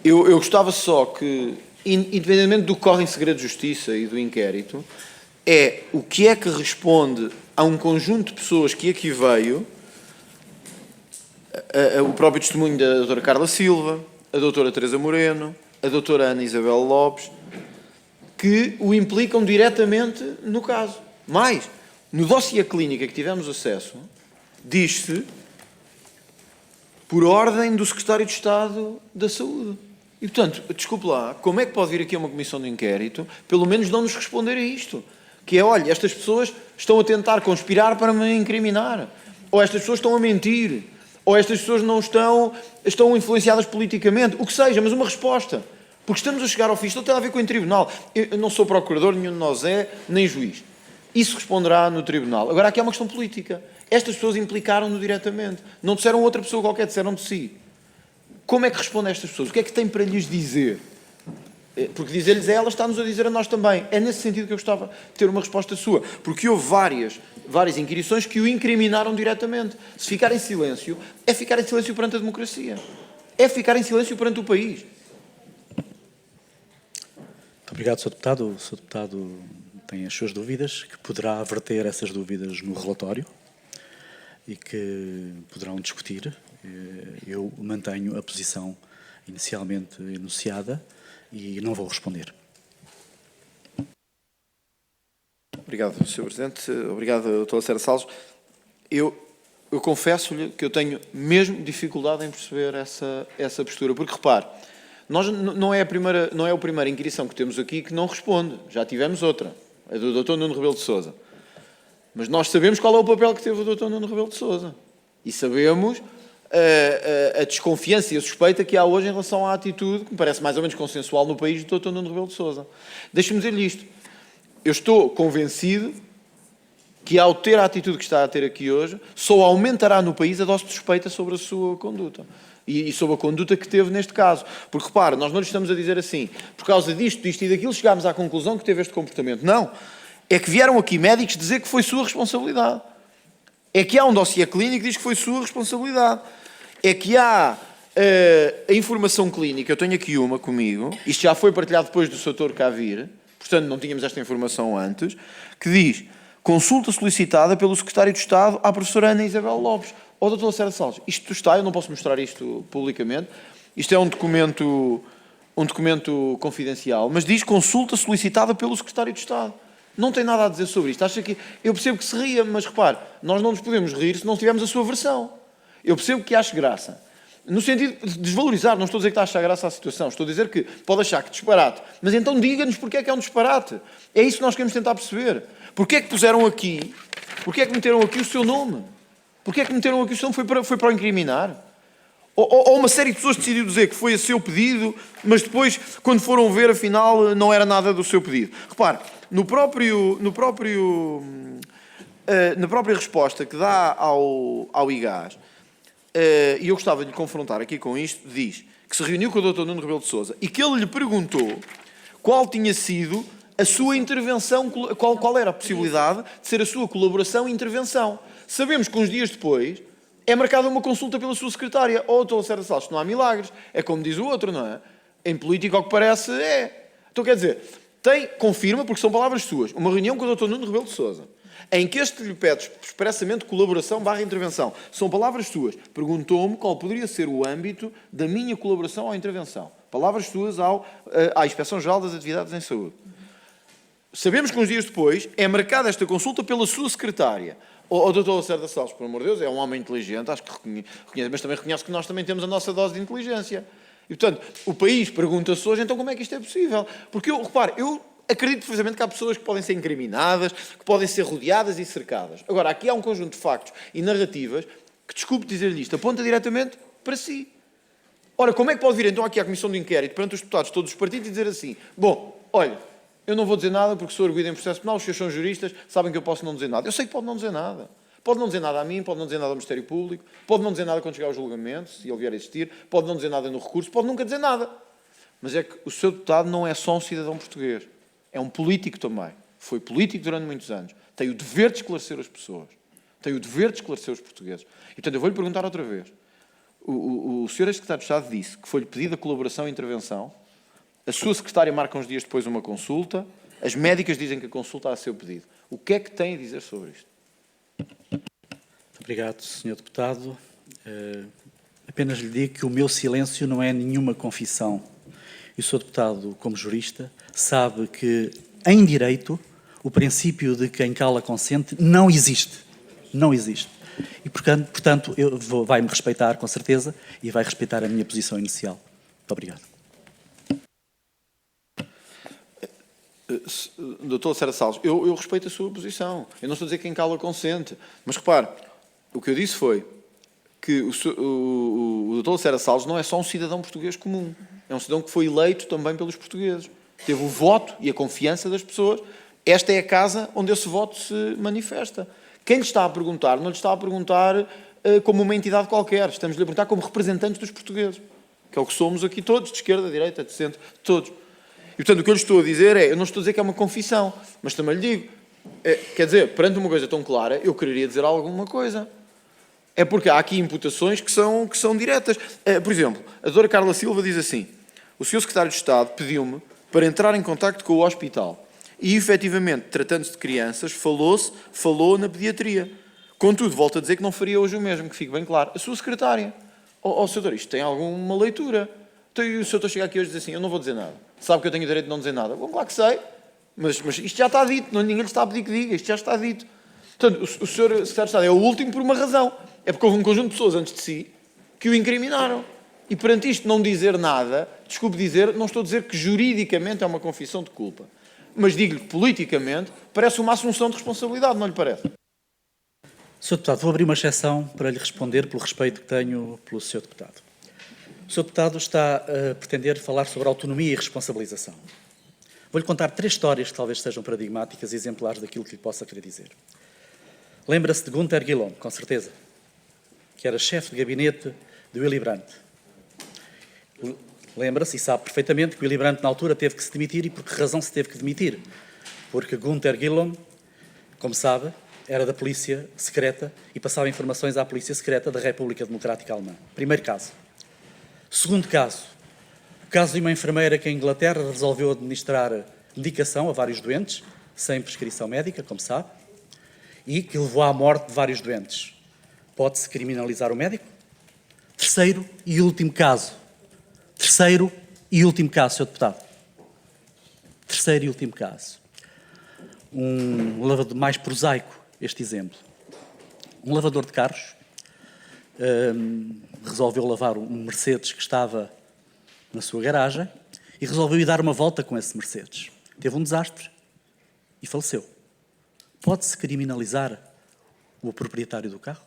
eu gostava só que, independentemente do que corre em segredo de justiça e do inquérito, é o que é que responde a um conjunto de pessoas que aqui veio, o próprio testemunho da doutora Carla Silva, a doutora Teresa Moreno, a doutora Ana Isabel Lopes, que o implicam diretamente no caso. Mais, no dossiê clínica que tivemos acesso, diz-se por ordem do Secretário de Estado da Saúde. E, portanto, desculpe lá, como é que pode vir aqui uma comissão de inquérito, pelo menos não nos responder a isto? Que é, olha, estas pessoas estão a tentar conspirar para me incriminar. Ou estas pessoas estão a mentir. Ou estas pessoas não estão influenciadas politicamente. O que seja, mas uma resposta. Porque estamos a chegar ao fim. Isto não tem a ver com o tribunal. Eu não sou procurador, nenhum de nós é, nem juiz. Isso responderá no tribunal. Agora, aqui há uma questão política. Estas pessoas implicaram-no diretamente. Não disseram outra pessoa qualquer, disseram de si. Como é que responde a estas pessoas? O que é que tem para lhes dizer? Porque dizer-lhes a elas está-nos a dizer a nós também. É nesse sentido que eu gostava de ter uma resposta sua. Porque houve várias inquirições que o incriminaram diretamente. Se ficar em silêncio, é ficar em silêncio perante a democracia. É ficar em silêncio perante o país. Muito obrigado, Sr. Deputado. O Sr. Deputado tem as suas dúvidas, que poderá verter essas dúvidas no relatório e que poderão discutir. Eu mantenho a posição inicialmente enunciada e não vou responder. Obrigado, Sr. Presidente. Obrigado, Dr. Lacerda Salles. Eu confesso-lhe que eu tenho mesmo dificuldade em perceber essa postura, porque, repare, nós não é a primeira inquirição que temos aqui que não responde. Já tivemos outra, a do Dr. Nuno Rebelo de Sousa. Mas nós sabemos qual é o papel que teve o Dr. Nuno Rebelo de Sousa. E sabemos a desconfiança e a suspeita que há hoje em relação à atitude, que me parece mais ou menos consensual no país, do Dr. Nuno Rebelo de Sousa. Deixe-me dizer-lhe isto. Eu estou convencido que, ao ter a atitude que está a ter aqui hoje, só aumentará no país a dose de suspeita sobre a sua conduta. E sobre a conduta que teve neste caso. Porque, repare, nós não lhe estamos a dizer assim, por causa disto e daquilo, chegámos à conclusão que teve este comportamento. Não. É que vieram aqui médicos dizer que foi sua responsabilidade. É que há um dossiê clínico que diz que foi sua responsabilidade. É que há a informação clínica, eu tenho aqui uma comigo, isto já foi partilhado depois do Sr. Cá vir, portanto não tínhamos esta informação antes, que diz, consulta solicitada pelo Secretário de Estado à professora Ana Isabel Lopes. Ó, Dr. Lacerda Salles, isto está, eu não posso mostrar isto publicamente, isto é um documento confidencial, mas diz consulta solicitada pelo Secretário de Estado. Não tem nada a dizer sobre isto. Acha que eu percebo que se ria, mas repare, nós não nos podemos rir se não tivermos a sua versão. Eu percebo que ache graça. No sentido de desvalorizar, não estou a dizer que está a achar graça à situação, estou a dizer que pode achar que disparate. Mas então diga-nos porque é que é um disparate. É isso que nós queremos tentar perceber. Porque é que puseram aqui, porque é que meteram aqui o seu nome? Porque é que meteram aqui o seu nome? Foi para o incriminar? Ou uma série de pessoas decidiu dizer que foi a seu pedido, mas depois, quando foram ver, afinal, não era nada do seu pedido. Repare, na própria resposta que dá ao IGAS, e eu gostava de lhe confrontar aqui com isto, diz que se reuniu com o Dr. Nuno Rebelo de Sousa e que ele lhe perguntou qual tinha sido a sua intervenção, qual era a possibilidade de ser a sua colaboração e intervenção. Sabemos que uns dias depois é marcada uma consulta pela sua secretária. Ou Dr. Lacerda Salles, não há milagres. É como diz o outro, não é? Em política, ao que parece, é. Então, quer dizer, confirma, porque são palavras suas, uma reunião com o Dr. Nuno Rebelo de Sousa, em que este lhe pede expressamente colaboração/intervenção. São palavras suas. Perguntou-me qual poderia ser o âmbito da minha colaboração à intervenção. Palavras suas à Inspeção-Geral das Atividades em Saúde. Sabemos que uns dias depois é marcada esta consulta pela sua secretária. O Dr. Lacerda Salles, por amor de Deus, é um homem inteligente, acho que reconhece, mas também reconhece que nós também temos a nossa dose de inteligência. E, portanto, o país pergunta-se hoje, então, como é que isto é possível? Porque, repare, eu acredito precisamente que há pessoas que podem ser incriminadas, que podem ser rodeadas e cercadas. Agora, aqui há um conjunto de factos e narrativas que, desculpe dizer-lhe isto, aponta diretamente para si. Ora, como é que pode vir, então, aqui à Comissão de Inquérito, perante os deputados de todos os partidos, e dizer assim, bom, olha, eu não vou dizer nada porque sou arguido em processo penal, os senhores são juristas, sabem que eu posso não dizer nada. Eu sei que pode não dizer nada. Pode não dizer nada a mim, pode não dizer nada ao Ministério Público, pode não dizer nada quando chegar ao julgamento, se ele vier a existir, pode não dizer nada no recurso, pode nunca dizer nada. Mas é que o seu deputado não é só um cidadão português, é um político também. Foi político durante muitos anos. Tem o dever de esclarecer as pessoas. Tem o dever de esclarecer os portugueses. E, portanto, eu vou-lhe perguntar outra vez. O senhor ex-secretário de Estado disse que foi-lhe pedida colaboração e intervenção, a sua secretária marca uns dias depois uma consulta, as médicas dizem que a consulta há a seu pedido. O que é que tem a dizer sobre isto? Muito obrigado, Sr. Deputado. Apenas lhe digo que o meu silêncio não é nenhuma confissão. E o Sr. Deputado, como jurista, sabe que, em direito, o princípio de quem cala consente não existe. Não existe. E, portanto, vai-me respeitar, com certeza, e vai respeitar a minha posição inicial. Muito obrigado. Doutor Lacerda Salles, eu respeito a sua posição. Eu não estou a dizer que quem cala consente. Mas repare, o que eu disse foi que o doutor Lacerda Salles não é só um cidadão português comum. É um cidadão que foi eleito também pelos portugueses. Teve o voto e a confiança das pessoas. Esta é a casa onde esse voto se manifesta. Quem lhe está a perguntar, não lhe está a perguntar como uma entidade qualquer. Estamos-lhe a perguntar como representantes dos portugueses. Que é o que somos aqui todos, de esquerda, de direita, de centro, todos. E, portanto, o que eu lhe estou a dizer é, eu não estou a dizer que é uma confissão, mas também lhe digo, quer dizer, perante uma coisa tão clara, eu quereria dizer alguma coisa. É porque há aqui imputações que são diretas. Por exemplo, a doutora Carla Silva diz assim, o senhor secretário de Estado pediu-me para entrar em contacto com o hospital e, efetivamente, tratando-se de crianças, falou na pediatria. Contudo, volto a dizer que não faria hoje o mesmo, que fique bem claro. A sua secretária, senhor, isto tem alguma leitura? Então, e o senhor chega aqui hoje e diz assim, eu não vou dizer nada. Sabe que eu tenho o direito de não dizer nada? Bom, claro que sei, mas isto já está dito, ninguém lhe está a pedir que diga, isto já está dito. Portanto, o senhor secretário de Estado é o último por uma razão. É porque houve um conjunto de pessoas antes de si que o incriminaram. E perante isto não dizer nada, desculpe dizer, não estou a dizer que juridicamente é uma confissão de culpa, mas digo-lhe que politicamente parece uma assunção de responsabilidade, não lhe parece? Sr. Deputado, vou abrir uma exceção para lhe responder pelo respeito que tenho pelo Sr. Deputado. O Sr. Deputado está a pretender falar sobre autonomia e responsabilização. Vou-lhe contar 3 histórias que talvez sejam paradigmáticas e exemplares daquilo que lhe possa querer dizer. Lembra-se de Günther Guillaume, com certeza, que era chefe de gabinete de Willy Brandt. Lembra-se e sabe perfeitamente que Willy Brandt, na altura, teve que se demitir. E por que razão se teve que demitir? Porque Günther Guillaume, como sabe, era da polícia secreta e passava informações à polícia secreta da República Democrática Alemã. Primeiro caso. Segundo caso, o caso de uma enfermeira que em Inglaterra resolveu administrar medicação a vários doentes, sem prescrição médica, como sabe, e que levou à morte de vários doentes. Pode-se criminalizar o médico? Terceiro e último caso. Terceiro e último caso, Sr. Deputado. Terceiro e último caso. Um lavador mais prosaico, este exemplo. Um lavador de carros resolveu lavar um Mercedes que estava na sua garagem e resolveu ir dar uma volta com esse Mercedes. Teve um desastre e faleceu. Pode-se criminalizar o proprietário do carro?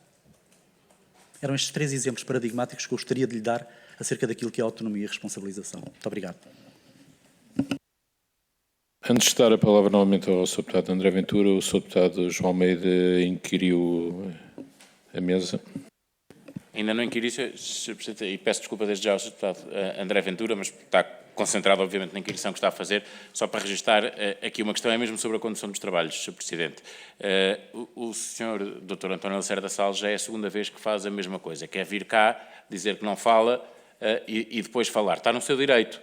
Eram estes 3 exemplos paradigmáticos que eu gostaria de lhe dar acerca daquilo que é a autonomia e responsabilização. Muito obrigado. Antes de dar a palavra novamente ao Sr. Deputado André Ventura, o Sr. Deputado João Almeida inquiriu a mesa. Ainda não inquiri, Sr. Presidente, e peço desculpa desde já ao Sr. Deputado André Ventura, mas está concentrado, obviamente, na inquirição que está a fazer. Só para registrar aqui uma questão, é mesmo sobre a condução dos trabalhos, Sr. Presidente. O Sr. Dr. António Lacerda Salles já é a segunda vez que faz a mesma coisa, que é vir cá, dizer que não fala e depois falar. Está no seu direito,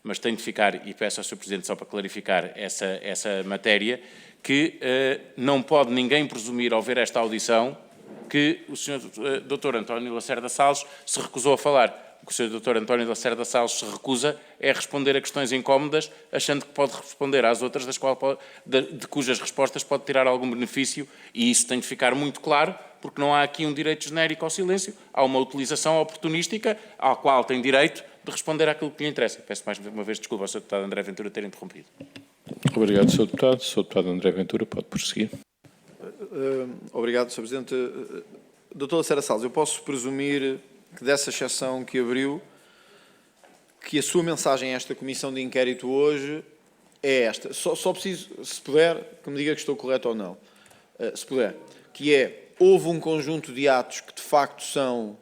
mas tem de ficar, e peço ao Sr. Presidente só para clarificar essa matéria, que não pode ninguém presumir ao ver esta audição que o Sr. Dr. António Lacerda Salles se recusou a falar. O que o Sr. Dr. António Lacerda Salles se recusa é responder a questões incómodas, achando que pode responder às outras, de cujas respostas pode tirar algum benefício, e isso tem de ficar muito claro, porque não há aqui um direito genérico ao silêncio, há uma utilização oportunística à qual tem direito de responder àquilo que lhe interessa. Peço mais uma vez desculpa ao Sr. Deputado André Ventura ter interrompido. Obrigado, Sr. Deputado. Sr. Deputado André Ventura, pode prosseguir. Obrigado, Sr. Presidente. Dr. Lacerda Salles, eu posso presumir que dessa exceção que abriu, que a sua mensagem a esta comissão de inquérito hoje é esta. Só preciso, se puder, que me diga que estou correto ou não. Se puder. Que é, houve um conjunto de atos que de facto são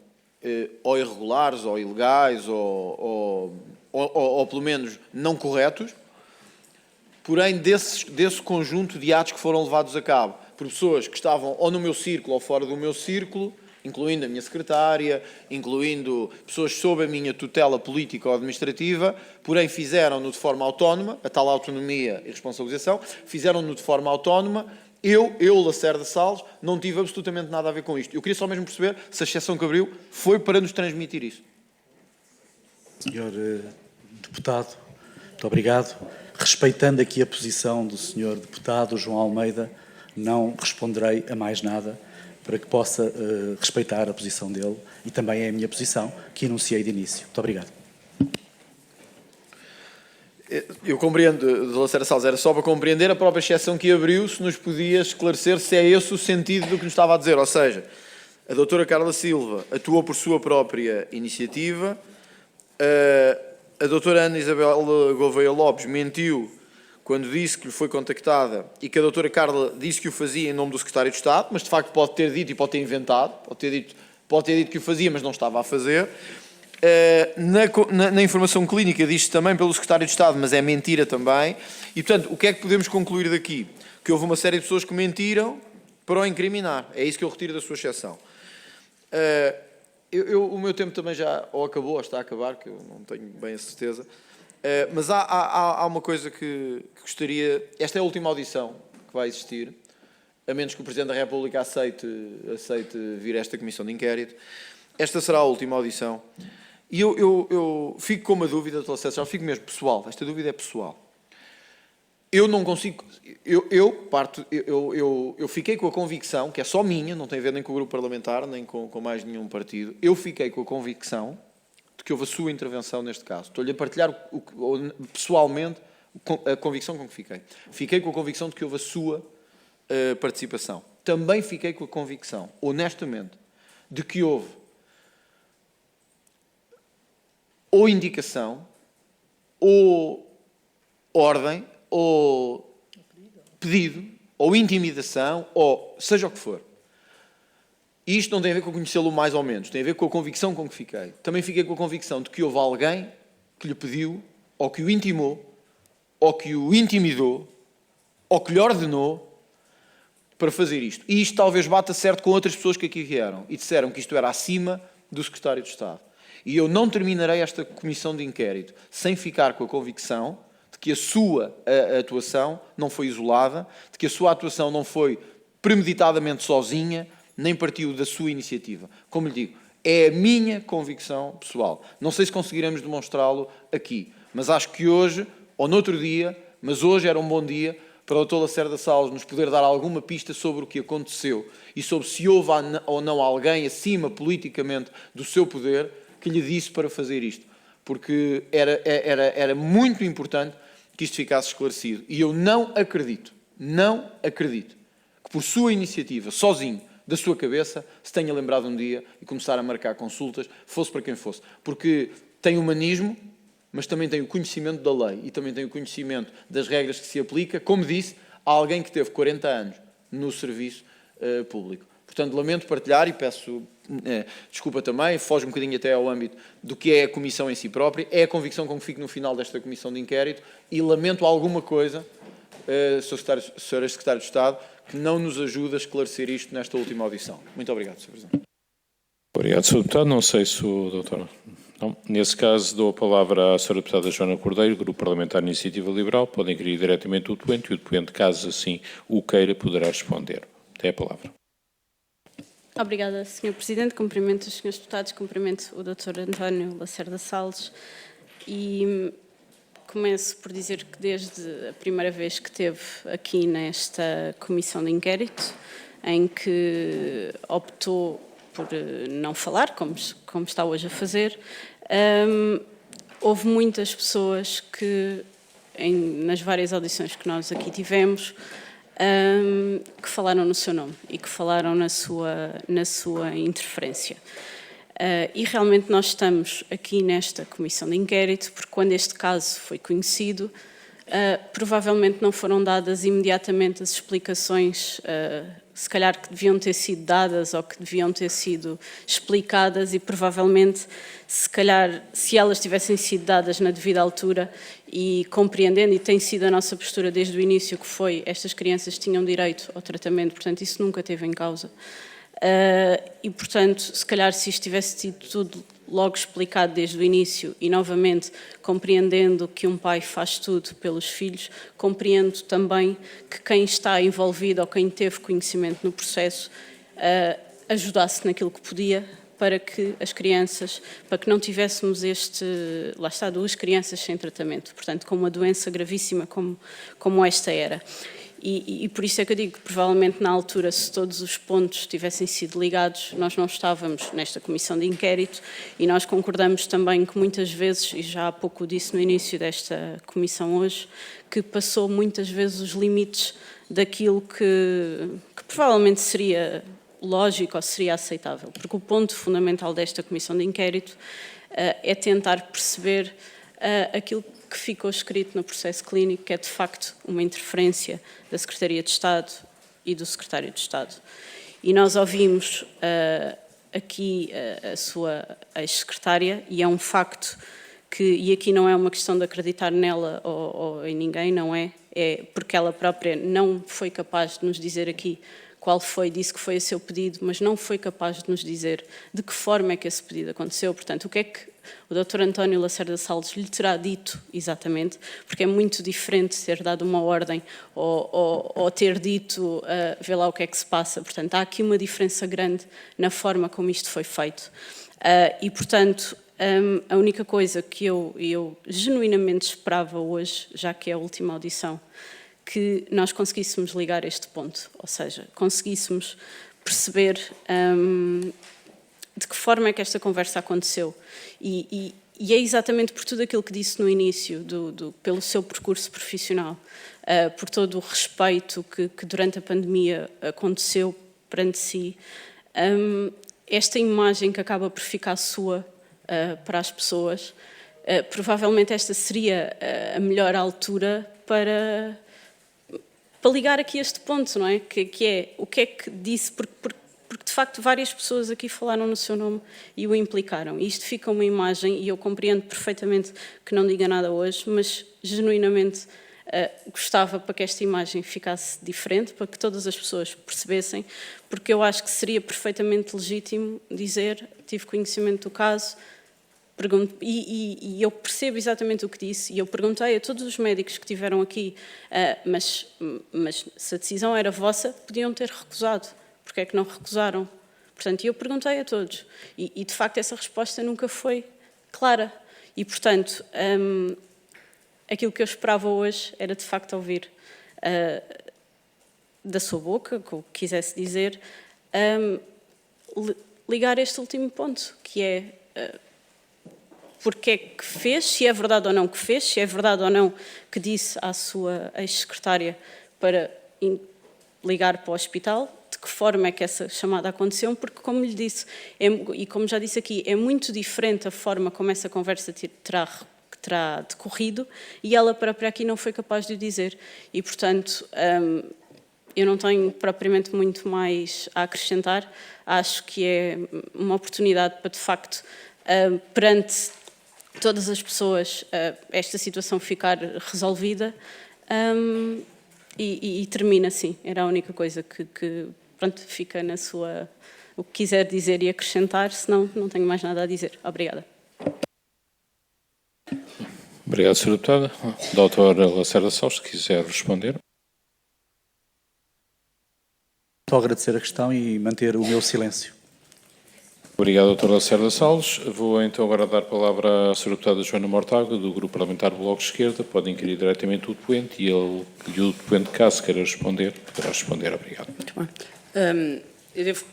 ou irregulares, ou ilegais, ou pelo menos não corretos, porém desse conjunto de atos que foram levados a cabo por pessoas que estavam ou no meu círculo ou fora do meu círculo, incluindo a minha secretária, incluindo pessoas sob a minha tutela política ou administrativa, porém fizeram-no de forma autónoma, a tal autonomia e responsabilização, fizeram-no de forma autónoma. Eu, Lacerda Salles, não tive absolutamente nada a ver com isto. Eu queria só mesmo perceber se a exceção que abriu foi para nos transmitir isso. Senhor Deputado, muito obrigado. Respeitando aqui a posição do Senhor Deputado João Almeida, não responderei a mais nada para que possa respeitar a posição dele, e também é a minha posição, que enunciei de início. Muito obrigado. Eu compreendo, Dr. Lacerda Salles, era só para compreender a própria exceção que abriu, se nos podia esclarecer se é esse o sentido do que nos estava a dizer. Ou seja, a doutora Carla Silva atuou por sua própria iniciativa, a doutora Ana Isabel Gouveia Lopes mentiu quando disse que lhe foi contactada e que a doutora Carla disse que o fazia em nome do Secretário de Estado, mas de facto pode ter dito e pode ter inventado, pode ter dito que o fazia, mas não estava a fazer. Na informação clínica diz-se também pelo Secretário de Estado, mas é mentira também. E, portanto, o que é que podemos concluir daqui? Que houve uma série de pessoas que mentiram para o incriminar. É isso que eu retiro da sua exceção. O meu tempo também já ou acabou ou está a acabar, que eu não tenho bem a certeza. Mas há uma coisa que gostaria... Esta é a última audição que vai existir, a menos que o Presidente da República aceite vir a esta comissão de inquérito. Esta será a última audição. E eu fico com uma dúvida, Dr. Lacerda, já fico mesmo pessoal. Esta dúvida é pessoal. Eu não consigo... Eu fiquei com a convicção, que é só minha, não tem a ver nem com o grupo parlamentar, nem com mais nenhum partido. Eu fiquei com a convicção de que houve a sua intervenção neste caso. Estou-lhe a partilhar pessoalmente a convicção com que fiquei. Fiquei com a convicção de que houve a sua participação. Também fiquei com a convicção, honestamente, de que houve ou indicação, ou ordem, ou pedido, ou intimidação, ou seja o que for. E isto não tem a ver com conhecê-lo mais ou menos, tem a ver com a convicção com que fiquei. Também fiquei com a convicção de que houve alguém que lhe pediu, ou que o intimou, ou que o intimidou, ou que lhe ordenou para fazer isto. E isto talvez bata certo com outras pessoas que aqui vieram e disseram que isto era acima do Secretário de Estado. E eu não terminarei esta comissão de inquérito sem ficar com a convicção de que a sua atuação não foi isolada, de que a sua atuação não foi premeditadamente sozinha, nem partiu da sua iniciativa. Como lhe digo, é a minha convicção pessoal. Não sei se conseguiremos demonstrá-lo aqui, mas acho que hoje, ou noutro dia, mas hoje era um bom dia para o Dr. Lacerda Salles nos poder dar alguma pista sobre o que aconteceu e sobre se houve ou não alguém acima politicamente do seu poder que lhe disse para fazer isto. Porque era muito importante que isto ficasse esclarecido. E eu não acredito que por sua iniciativa, sozinho, da sua cabeça, se tenha lembrado um dia e começar a marcar consultas, fosse para quem fosse. Porque tem humanismo, mas também tem o conhecimento da lei e também tem o conhecimento das regras que se aplica, como disse, a alguém que teve 40 anos no serviço público. Portanto, lamento partilhar e peço desculpa também, foge um bocadinho até ao âmbito do que é a comissão em si própria, é a convicção com que fico no final desta comissão de inquérito e lamento alguma coisa, Sra. Secretária de Estado, que não nos ajuda a esclarecer isto nesta última audição. Muito obrigado, Sr. Presidente. Obrigado, Sr. Deputado. Não sei se o doutor... Não. Nesse caso, dou a palavra à Sra. Deputada Joana Cordeiro, Grupo Parlamentar Iniciativa Liberal. Podem inquirir diretamente o doente e o doente, caso assim o queira, poderá responder. Tem a palavra. Obrigada, Sr. Presidente. Cumprimento os Srs. Deputados, cumprimento o Dr. António Lacerda Salles e começo por dizer que desde a primeira vez que esteve aqui nesta comissão de inquérito, em que optou por não falar, como está hoje a fazer, houve muitas pessoas que, nas várias audições que nós aqui tivemos, que falaram no seu nome e que falaram na sua interferência. E realmente nós estamos aqui nesta comissão de inquérito porque quando este caso foi conhecido, provavelmente não foram dadas imediatamente as explicações, se calhar que deviam ter sido dadas ou que deviam ter sido explicadas e provavelmente, se calhar, se elas tivessem sido dadas na devida altura e compreendendo, e tem sido a nossa postura desde o início, que foi estas crianças tinham direito ao tratamento, portanto isso nunca teve em causa. E, portanto, se calhar se isto tivesse sido tudo logo explicado desde o início e, novamente, compreendendo que um pai faz tudo pelos filhos, compreendo também que quem está envolvido ou quem teve conhecimento no processo ajudasse naquilo que podia para que as crianças, para que não tivéssemos lá está, 2 crianças sem tratamento, portanto, com uma doença gravíssima como esta era. E por isso é que eu digo que provavelmente na altura, se todos os pontos tivessem sido ligados, nós não estávamos nesta comissão de inquérito, e nós concordamos também que muitas vezes, e já há pouco disse no início desta comissão hoje, que passou muitas vezes os limites daquilo que provavelmente seria lógico ou seria aceitável, porque o ponto fundamental desta comissão de inquérito é tentar perceber aquilo que ficou escrito no processo clínico, que é de facto uma interferência da Secretaria de Estado e do Secretário de Estado. E nós ouvimos aqui a sua ex-secretária, e é um facto que, e aqui não é uma questão de acreditar nela ou em ninguém, não é? É porque ela própria não foi capaz de nos dizer aqui qual foi, disse que foi o seu pedido, mas não foi capaz de nos dizer de que forma é que esse pedido aconteceu. Portanto, o que é que o Dr. António Lacerda Salles lhe terá dito exatamente? Porque é muito diferente ter dado uma ordem ou ter dito, vê lá o que é que se passa. Portanto, há aqui uma diferença grande na forma como isto foi feito. E, portanto, a única coisa que eu genuinamente esperava hoje, já que é a última audição, que nós conseguíssemos ligar este ponto, ou seja, conseguíssemos perceber de que forma é que esta conversa aconteceu. E é exatamente por tudo aquilo que disse no início, pelo seu percurso profissional, por todo o respeito que durante a pandemia aconteceu perante si, esta imagem que acaba por ficar sua para as pessoas, provavelmente esta seria a melhor altura para ligar aqui este ponto, não é? Que é o que é que disse, porque de facto várias pessoas aqui falaram no seu nome e o implicaram. E isto fica uma imagem, e eu compreendo perfeitamente que não diga nada hoje, mas genuinamente gostava para que esta imagem ficasse diferente, para que todas as pessoas percebessem, porque eu acho que seria perfeitamente legítimo dizer, tive conhecimento do caso, e eu percebo exatamente o que disse, e eu perguntei a todos os médicos que estiveram aqui, mas se a decisão era vossa, podiam ter recusado, porque é que não recusaram? Portanto, eu perguntei a todos, e de facto essa resposta nunca foi clara, e portanto, aquilo que eu esperava hoje era de facto ouvir da sua boca, o que quisesse dizer, ligar este último ponto, que é porque é que fez, se é verdade ou não que fez, se é verdade ou não que disse à sua ex-secretária para ligar para o hospital, de que forma é que essa chamada aconteceu, porque, como lhe disse, e como já disse aqui, é muito diferente a forma como essa conversa terá decorrido, e ela própria aqui não foi capaz de o dizer. E, portanto, eu não tenho propriamente muito mais a acrescentar. Acho que é uma oportunidade para, de facto, perante todas as pessoas, esta situação ficar resolvida, e termina assim. Era a única coisa que pronto, fica na sua... o que quiser dizer e acrescentar, senão não tenho mais nada a dizer. Obrigada. Obrigado, Sra. Deputada. Dr. Lacerda Salles, se quiser responder. Só agradecer a questão e manter o meu silêncio. Obrigado, Dr. Lacerda Salles. Vou então agora dar a palavra à Sra. Deputada Joana Mortágua, do Grupo Parlamentar do Bloco de Esquerda. Pode inquirir diretamente o depoente e o depoente, caso queira responder, poderá responder. Obrigado. Muito bem. Eu devo,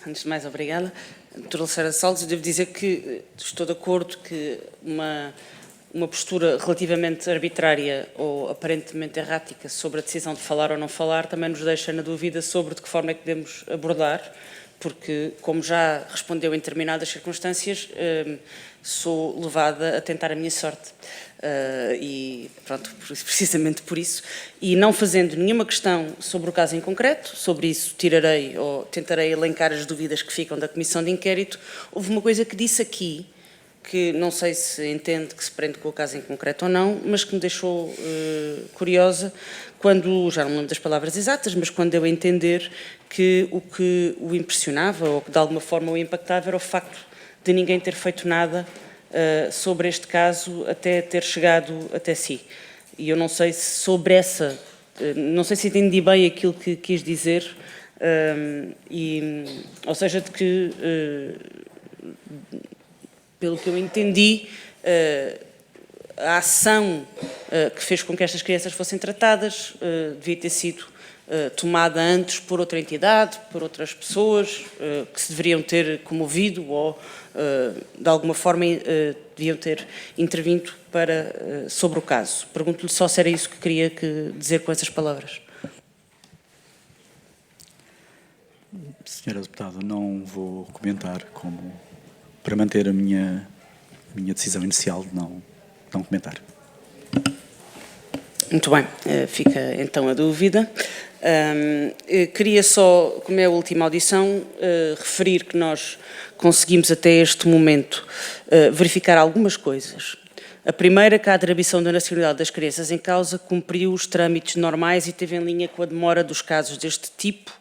antes de mais, obrigada. Dr. Lacerda Salles, eu devo dizer que estou de acordo que uma postura relativamente arbitrária ou aparentemente errática sobre a decisão de falar ou não falar também nos deixa na dúvida sobre de que forma é que devemos abordar, porque, como já respondeu em determinadas circunstâncias, sou levada a tentar a minha sorte. E, pronto, precisamente por isso. E não fazendo nenhuma questão sobre o caso em concreto, sobre isso tirarei ou tentarei elencar as dúvidas que ficam da Comissão de Inquérito. Houve uma coisa que disse aqui, que não sei se entende que se prende com o caso em concreto ou não, mas que me deixou curiosa, quando, já não me lembro das palavras exatas, mas quando deu a entender que o impressionava ou que de alguma forma o impactava era o facto de ninguém ter feito nada sobre este caso até ter chegado até si. E eu não sei se sobre essa, não sei se entendi bem aquilo que quis dizer, ou seja, de que, pelo que eu entendi, a ação que fez com que estas crianças fossem tratadas devia ter sido tomada antes por outra entidade, por outras pessoas que se deveriam ter comovido ou, de alguma forma, deviam ter intervindo sobre o caso. Pergunto-lhe só se era isso que queria dizer com essas palavras. Senhora deputada, não vou comentar para manter a minha decisão inicial de não comentar. Muito bem, fica então a dúvida. Queria só, como é a última audição, referir que nós conseguimos até este momento verificar algumas coisas. A primeira, que a atribuição da nacionalidade das crianças em causa cumpriu os trâmites normais e esteve em linha com a demora dos casos deste tipo,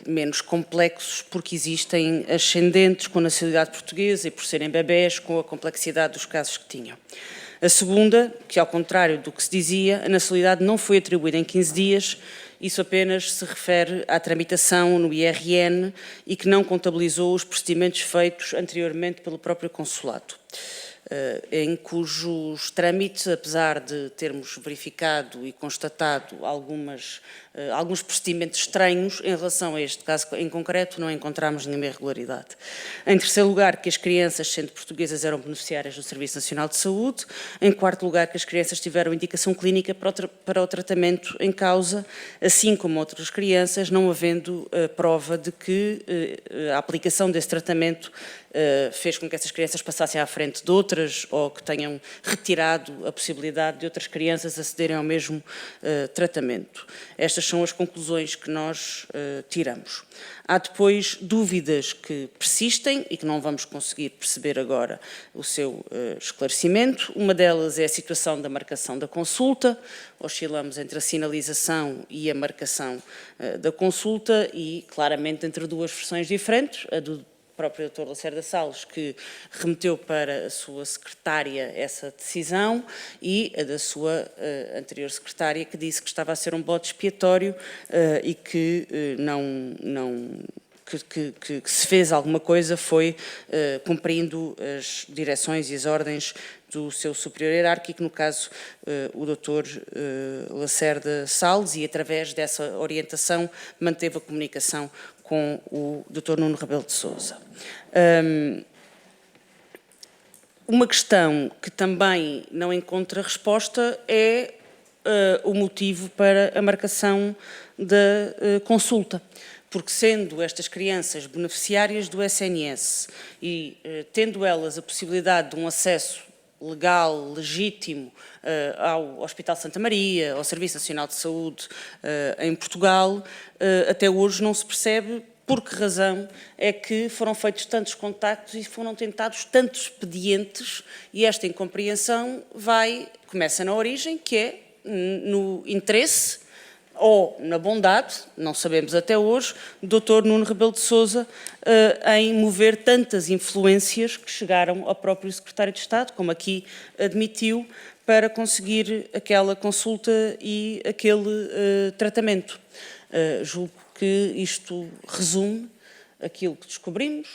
menos complexos, porque existem ascendentes com nacionalidade portuguesa e por serem bebés, com a complexidade dos casos que tinham. A segunda, que ao contrário do que se dizia, a nacionalidade não foi atribuída em 15 dias, isso apenas se refere à tramitação no IRN e que não contabilizou os procedimentos feitos anteriormente pelo próprio consulado, em cujos trâmites, apesar de termos verificado e constatado alguns procedimentos estranhos, em relação a este caso em concreto, não encontramos nenhuma irregularidade. Em terceiro lugar, que as crianças, sendo portuguesas, eram beneficiárias do Serviço Nacional de Saúde. Em quarto lugar, que as crianças tiveram indicação clínica para o tratamento em causa, assim como outras crianças, não havendo prova de que a aplicação desse tratamento fez com que essas crianças passassem à frente de outras ou que tenham retirado a possibilidade de outras crianças acederem ao mesmo tratamento. Estas são as conclusões que nós tiramos. Há depois dúvidas que persistem e que não vamos conseguir perceber agora o seu esclarecimento. Uma delas é a situação da marcação da consulta. Oscilamos entre a sinalização e a marcação da consulta e, claramente, entre duas versões diferentes, a do próprio Dr. Lacerda Salles, que remeteu para a sua secretária essa decisão, e a da sua anterior secretária, que disse que estava a ser um bode expiatório e que que se fez alguma coisa foi cumprindo as direções e as ordens do seu superior hierárquico, no caso o Dr. Lacerda Salles, e através dessa orientação manteve a comunicação com o Dr. Nuno Rebelo de Sousa. Uma questão que também não encontra resposta é o motivo para a marcação da consulta. Porque sendo estas crianças beneficiárias do SNS e tendo elas a possibilidade de um acesso legal, legítimo, ao Hospital Santa Maria, ao Serviço Nacional de Saúde em Portugal, até hoje não se percebe por que razão é que foram feitos tantos contactos e foram tentados tantos expedientes, e esta incompreensão começa na origem, que é no interesse ou na bondade, não sabemos até hoje, do Dr. Nuno Rebelo de Sousa em mover tantas influências que chegaram ao próprio Secretário de Estado, como aqui admitiu, para conseguir aquela consulta e aquele tratamento. Julgo que isto resume aquilo que descobrimos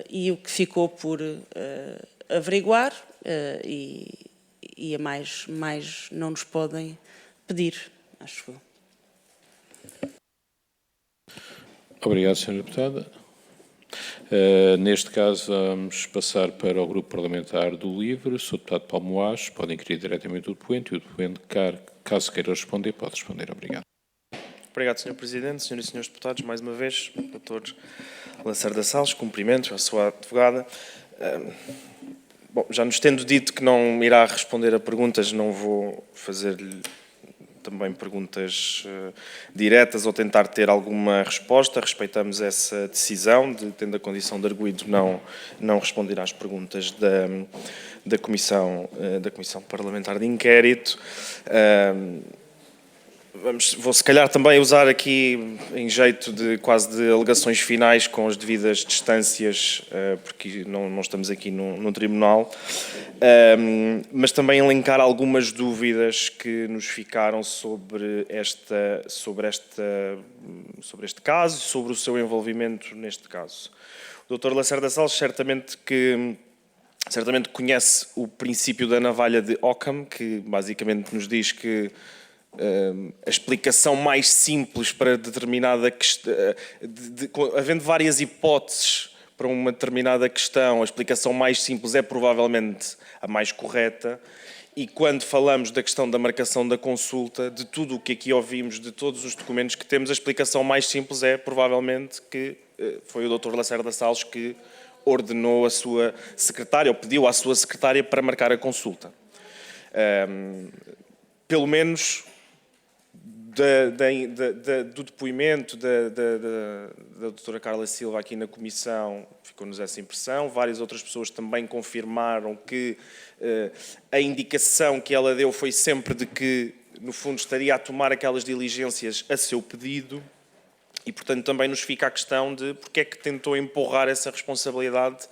e o que ficou por averiguar e a mais não nos podem pedir, acho eu. Obrigado, Sra. Deputada. Neste caso, vamos passar para o Grupo Parlamentar do LIVRE. Sr. Deputado Paulo Moares, pode inquirir diretamente o depoente e o depoente, caso queira responder, pode responder. Obrigado. Obrigado, Sr. Presidente, Sras. e Srs. Deputados. Mais uma vez, Dr. Lacerda Salles, cumprimentos à sua advogada. Bom, já nos tendo dito que não irá responder a perguntas, não vou fazer-lhe também perguntas diretas ou tentar ter alguma resposta. Respeitamos essa decisão de, tendo a condição de arguido, não responder às perguntas da Comissão Parlamentar de Inquérito. Vou se calhar também usar aqui em jeito de quase de alegações finais com as devidas distâncias, porque não estamos aqui no tribunal, mas também elencar algumas dúvidas que nos ficaram sobre este caso, sobre o seu envolvimento neste caso. O Dr. Lacerda Salles certamente que certamente conhece o princípio da navalha de Occam, que basicamente nos diz que a explicação mais simples para determinada questão, havendo várias hipóteses para uma determinada questão, a explicação mais simples é provavelmente a mais correta. E quando falamos da questão da marcação da consulta, de tudo o que aqui ouvimos, de todos os documentos que temos, a explicação mais simples é provavelmente que foi o Dr. Lacerda Salles que ordenou a sua secretária, ou pediu à sua secretária para marcar a consulta. Pelo menos do depoimento da doutora Carla Silva aqui na Comissão, ficou-nos essa impressão. Várias outras pessoas também confirmaram que a indicação que ela deu foi sempre de que, no fundo, estaria a tomar aquelas diligências a seu pedido e, portanto, também nos fica a questão de porque é que tentou empurrar essa responsabilidade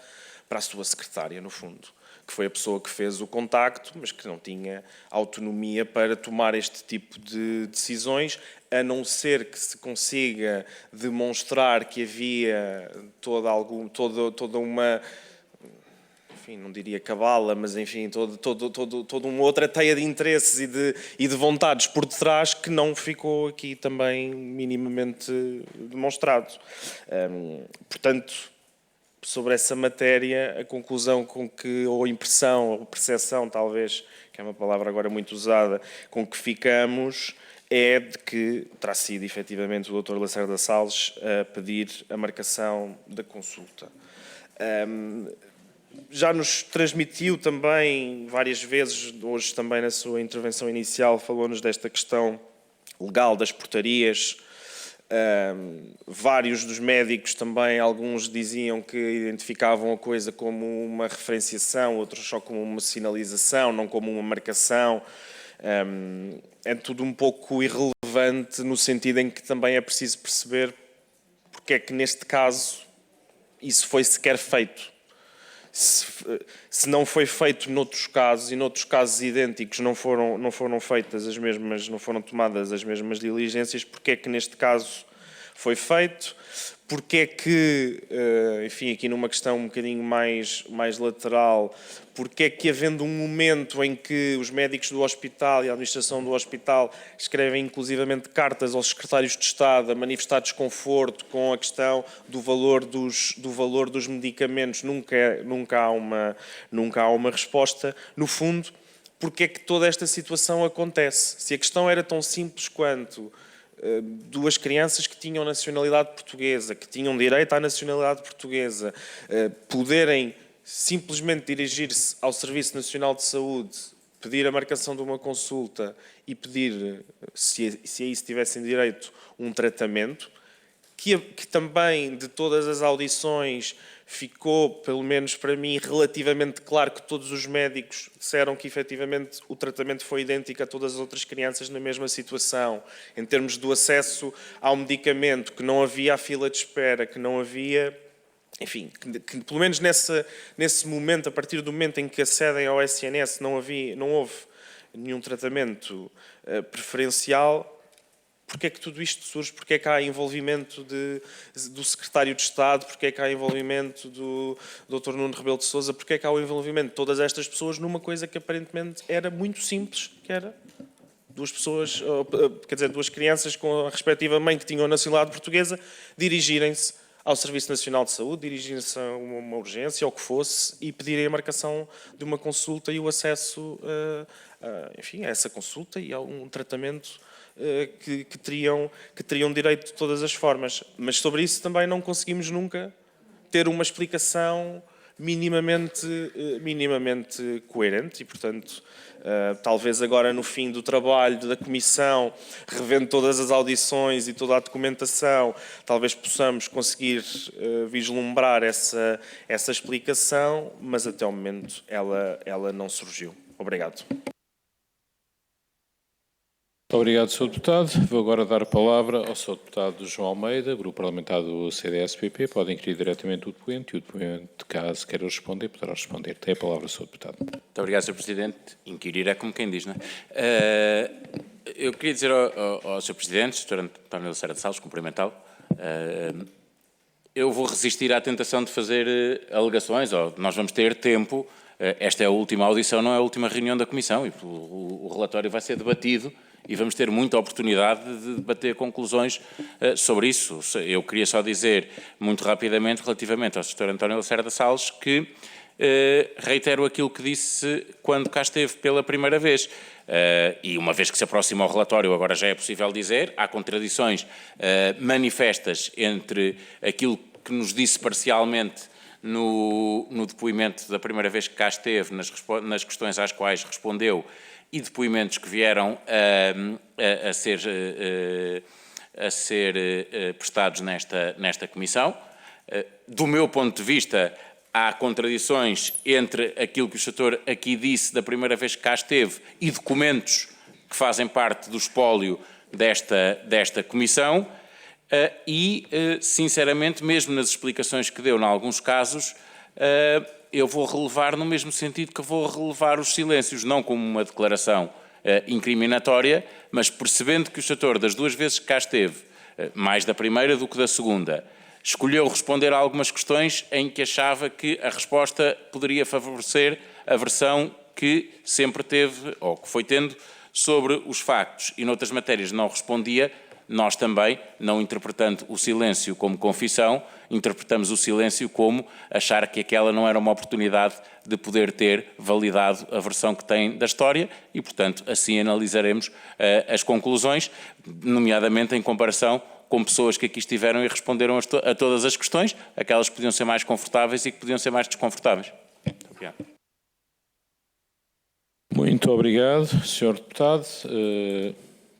para a sua secretária, no fundo, que foi a pessoa que fez o contacto, mas que não tinha autonomia para tomar este tipo de decisões, a não ser que se consiga demonstrar que havia toda uma, enfim, não diria cabala, mas enfim, toda uma outra teia de interesses e de vontades por detrás que não ficou aqui também minimamente demonstrado. Portanto, sobre essa matéria, a conclusão com que, ou impressão, ou percepção, talvez, que é uma palavra agora muito usada, com que ficamos, é de que terá sido efetivamente o Dr. Lacerda Salles a pedir a marcação da consulta. Já nos transmitiu também várias vezes, hoje também na sua intervenção inicial, falou-nos desta questão legal das portarias. Vários dos médicos também, alguns diziam que identificavam a coisa como uma referenciação, outros só como uma sinalização, não como uma marcação. É tudo um pouco irrelevante no sentido em que também é preciso perceber porque é que neste caso isso foi sequer feito. Se não foi feito noutros casos, e noutros casos idênticos não foram feitas as mesmas, não foram tomadas as mesmas diligências, porque é que neste caso foi feito? Porque é que, enfim, aqui numa questão um bocadinho mais lateral, porque é que havendo um momento em que os médicos do hospital e a administração do hospital escrevem inclusivamente cartas aos secretários de Estado a manifestar desconforto com a questão do valor dos medicamentos, nunca há uma resposta, no fundo, porque é que toda esta situação acontece? Se a questão era tão simples quanto duas crianças que tinham nacionalidade portuguesa, que tinham direito à nacionalidade portuguesa, poderem simplesmente dirigir-se ao Serviço Nacional de Saúde, pedir a marcação de uma consulta e pedir, se a isso tivessem direito, um tratamento, que também de todas as audições ficou, pelo menos para mim, relativamente claro que todos os médicos disseram que efetivamente o tratamento foi idêntico a todas as outras crianças na mesma situação, em termos do acesso ao medicamento, que não havia a fila de espera, que não havia, enfim, que pelo menos nesse momento, a partir do momento em que acedem ao SNS, não houve nenhum tratamento preferencial. Porque é que tudo isto surge? Porque é que há envolvimento do Secretário de Estado? Porque é que há envolvimento do Dr. Nuno Rebelo de Sousa? Porque é que há o envolvimento de todas estas pessoas numa coisa que aparentemente era muito simples, que era duas crianças com a respectiva mãe que tinham a nacionalidade portuguesa dirigirem-se ao Serviço Nacional de Saúde, dirigirem-se a uma urgência, ou o que fosse, e pedirem a marcação de uma consulta e o acesso enfim, a essa consulta e a um tratamento que teriam direito de todas as formas. Mas sobre isso também não conseguimos nunca ter uma explicação minimamente coerente e, portanto, talvez agora no fim do trabalho da Comissão, revendo todas as audições e toda a documentação, talvez possamos conseguir vislumbrar essa explicação, mas até o momento ela não surgiu. Obrigado. Muito obrigado, Sr. Deputado. Vou agora dar a palavra ao Sr. Deputado João Almeida, Grupo Parlamentar do CDS-PP. Pode inquirir diretamente o depoente e o depoente, caso queira responder, poderá responder. Tem a palavra, Sr. Deputado. Muito obrigado, Sr. Presidente. Inquirir é como quem diz, não é? Eu queria dizer ao Sr. Presidente, Sr. António Lacerda Salles, cumprimentá-lo. eu vou resistir à tentação de fazer alegações, ou nós vamos ter tempo. Esta é a última audição, não é a última reunião da Comissão, e o relatório vai ser debatido e vamos ter muita oportunidade de debater conclusões sobre isso. Eu queria só dizer, muito rapidamente, relativamente ao Sr. António Lacerda Salles, que reitero aquilo que disse quando cá esteve pela primeira vez. E uma vez que se aproxima ao relatório, agora já é possível dizer, há contradições manifestas entre aquilo que nos disse parcialmente no depoimento da primeira vez que cá esteve, nas questões às quais respondeu, e depoimentos que vieram a ser prestados nesta Comissão. Do meu ponto de vista, há contradições entre aquilo que o setor aqui disse da primeira vez que cá esteve e documentos que fazem parte do espólio desta Comissão e, sinceramente, mesmo nas explicações que deu em alguns casos, eu vou relevar no mesmo sentido que vou relevar os silêncios, não como uma declaração incriminatória, mas percebendo que o setor, das duas vezes que cá esteve, mais da primeira do que da segunda, escolheu responder a algumas questões em que achava que a resposta poderia favorecer a versão que sempre teve, ou que foi tendo, sobre os factos, e noutras matérias não respondia. Nós também, não interpretando o silêncio como confissão, interpretamos o silêncio como achar que aquela não era uma oportunidade de poder ter validado a versão que tem da história e, portanto, assim analisaremos as conclusões, nomeadamente em comparação com pessoas que aqui estiveram e responderam a todas as questões, aquelas que podiam ser mais confortáveis e que podiam ser mais desconfortáveis. Muito obrigado. Muito obrigado, Sr. Deputado.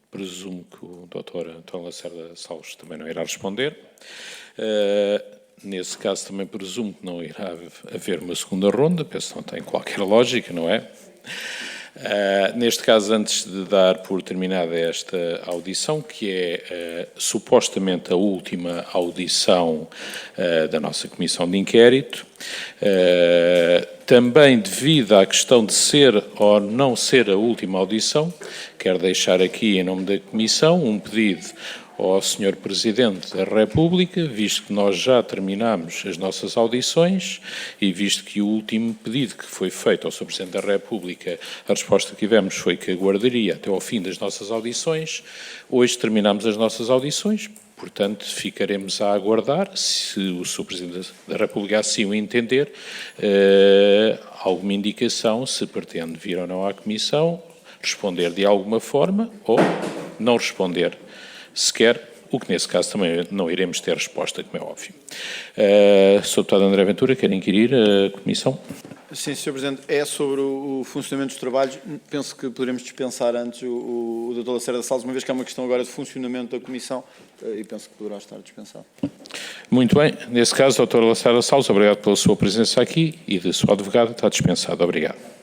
Presumo que o Dr. António Lacerda Salles também não irá responder. Nesse caso, também presumo que não irá haver uma segunda ronda, penso que não tem qualquer lógica, não é? Neste caso, antes de dar por terminada esta audição, que é supostamente a última audição da nossa Comissão de Inquérito, também devido à questão de ser ou não ser a última audição, quero deixar aqui, em nome da Comissão, um pedido ao Sr. Presidente da República, visto que nós já terminamos as nossas audições e visto que o último pedido que foi feito ao Sr. Presidente da República, a resposta que tivemos foi que aguardaria até ao fim das nossas audições. Hoje terminamos as nossas audições, portanto, ficaremos a aguardar, se o Sr. Presidente da República assim o entender, alguma indicação se pretende vir ou não à Comissão, responder de alguma forma ou não responder sequer, o que nesse caso também não iremos ter resposta, como é óbvio. Sr. Deputado André Ventura, quer inquirir a Comissão? Sim, Sr. Presidente, é sobre o funcionamento dos trabalhos. Penso que poderemos dispensar antes o Dr. Lacerda Salles, uma vez que é uma questão agora de funcionamento da Comissão, e penso que poderá estar dispensado. Muito bem. Nesse caso, Dr. Lacerda Salles, obrigado pela sua presença aqui e da sua advogada, está dispensado. Obrigado.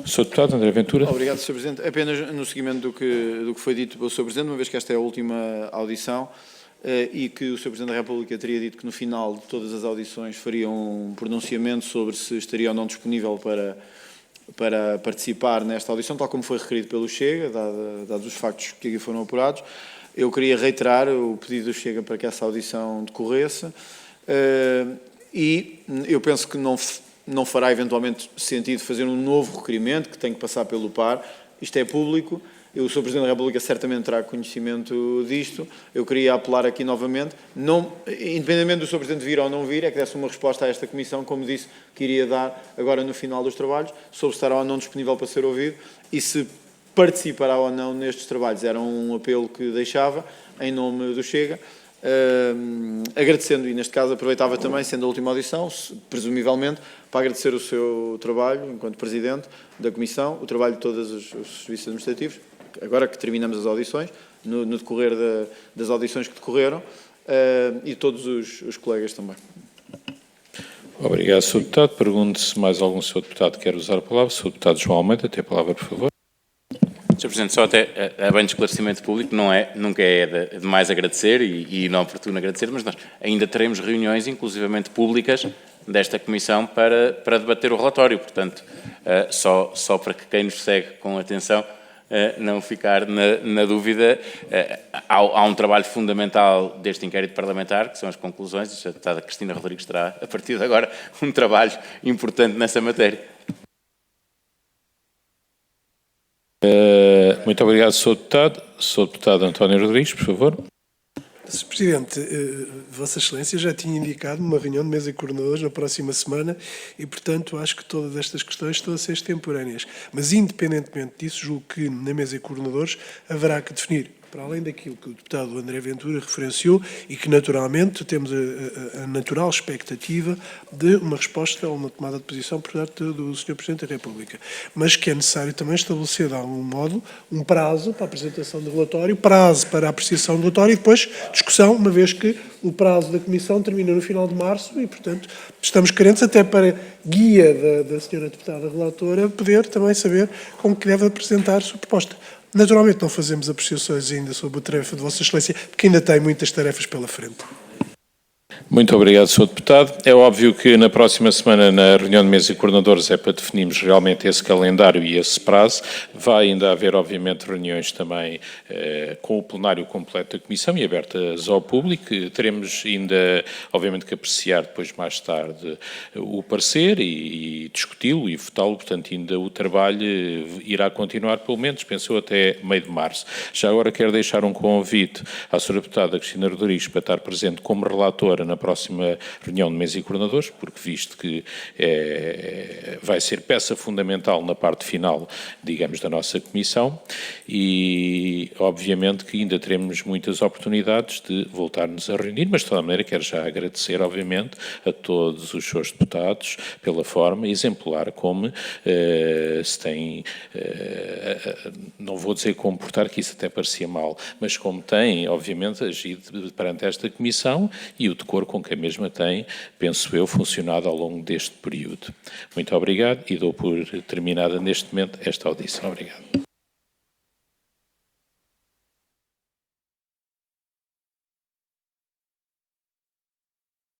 Sr. Deputado André Ventura. Obrigado, Sr. Presidente. Apenas no seguimento do que foi dito pelo Sr. Presidente, uma vez que esta é a última audição e que o Sr. Presidente da República teria dito que no final de todas as audições faria um pronunciamento sobre se estaria ou não disponível para participar nesta audição, tal como foi requerido pelo Chega, dados os factos que aqui foram apurados. Eu queria reiterar o pedido do Chega para que essa audição decorresse e eu penso que não fará eventualmente sentido fazer um novo requerimento que tem que passar pelo par. Isto é público. O Sr. Presidente da República certamente terá conhecimento disto. Eu queria apelar aqui novamente, independentemente do Sr. Presidente vir ou não vir, é que desse uma resposta a esta Comissão, como disse, que iria dar agora no final dos trabalhos, sobre se estará ou não disponível para ser ouvido e se participará ou não nestes trabalhos. Era um apelo que deixava em nome do Chega. Agradecendo, e neste caso aproveitava também, sendo a última audição, presumivelmente, para agradecer o seu trabalho enquanto Presidente da Comissão, o trabalho de todos os serviços administrativos agora que terminamos as audições, no decorrer das audições que decorreram, e todos os colegas também. Obrigado, Sr. Deputado. Pergunto se mais algum Sr. Deputado quer usar a palavra. Sr. Deputado João Almeida, tem a palavra, por favor. Sr. Presidente, só até a bem de esclarecimento público, nunca é de mais agradecer e não oportuno agradecer, mas nós ainda teremos reuniões, inclusivamente públicas, desta Comissão para debater o relatório. Portanto, só para que quem nos segue com atenção não ficar na dúvida, há um trabalho fundamental deste inquérito parlamentar, que são as conclusões, e a deputada Cristina Rodrigues terá, a partir de agora, um trabalho importante nessa matéria. Muito obrigado, Sr. Deputado. Sr. Deputado António Rodrigues, por favor. Sr. Presidente, Vossa Excelência já tinha indicado uma reunião de mesa de coordenadores na próxima semana e, portanto, acho que todas estas questões estão a ser extemporâneas. Mas, independentemente disso, julgo que na mesa de coordenadores haverá que definir, para além daquilo que o deputado André Ventura referenciou e que, naturalmente, temos a natural expectativa de uma resposta ou uma tomada de posição por parte do Sr. Presidente da República. Mas que é necessário também estabelecer, de algum modo, um prazo para a apresentação do relatório, prazo para a apreciação do relatório e depois discussão, uma vez que o prazo da Comissão termina no final de março e, portanto, estamos carentes até para guia da Sra. Deputada Relatora poder também saber como que deve apresentar a sua proposta. Naturalmente não fazemos apreciações ainda sobre a tarefa de Vossa Excelência, porque ainda tem muitas tarefas pela frente. Muito obrigado, Sr. Deputado. É óbvio que na próxima semana, na reunião de mesa de coordenadores, é para definirmos realmente esse calendário e esse prazo. Vai ainda haver, obviamente, reuniões também com o plenário completo da Comissão e abertas ao público. Teremos ainda, obviamente, que apreciar depois, mais tarde, o parecer e discuti-lo e votá-lo. Portanto, ainda o trabalho irá continuar, pelo menos, penso até meio de março. Já agora quero deixar um convite à Sra. Deputada Cristina Rodrigues para estar presente como relatora na próxima reunião de mesa e coordenadores, porque visto que vai ser peça fundamental na parte final, digamos, da nossa comissão e, obviamente, que ainda teremos muitas oportunidades de voltar-nos a reunir, mas, de toda maneira, quero já agradecer, obviamente, a todos os seus deputados pela forma exemplar como se tem, não vou dizer comportar, que isso até parecia mal, mas como tem, obviamente, agido perante esta comissão e o decoro com que a mesma tem, penso eu, funcionado ao longo deste período. Muito obrigado e dou por terminada neste momento esta audição. Obrigado.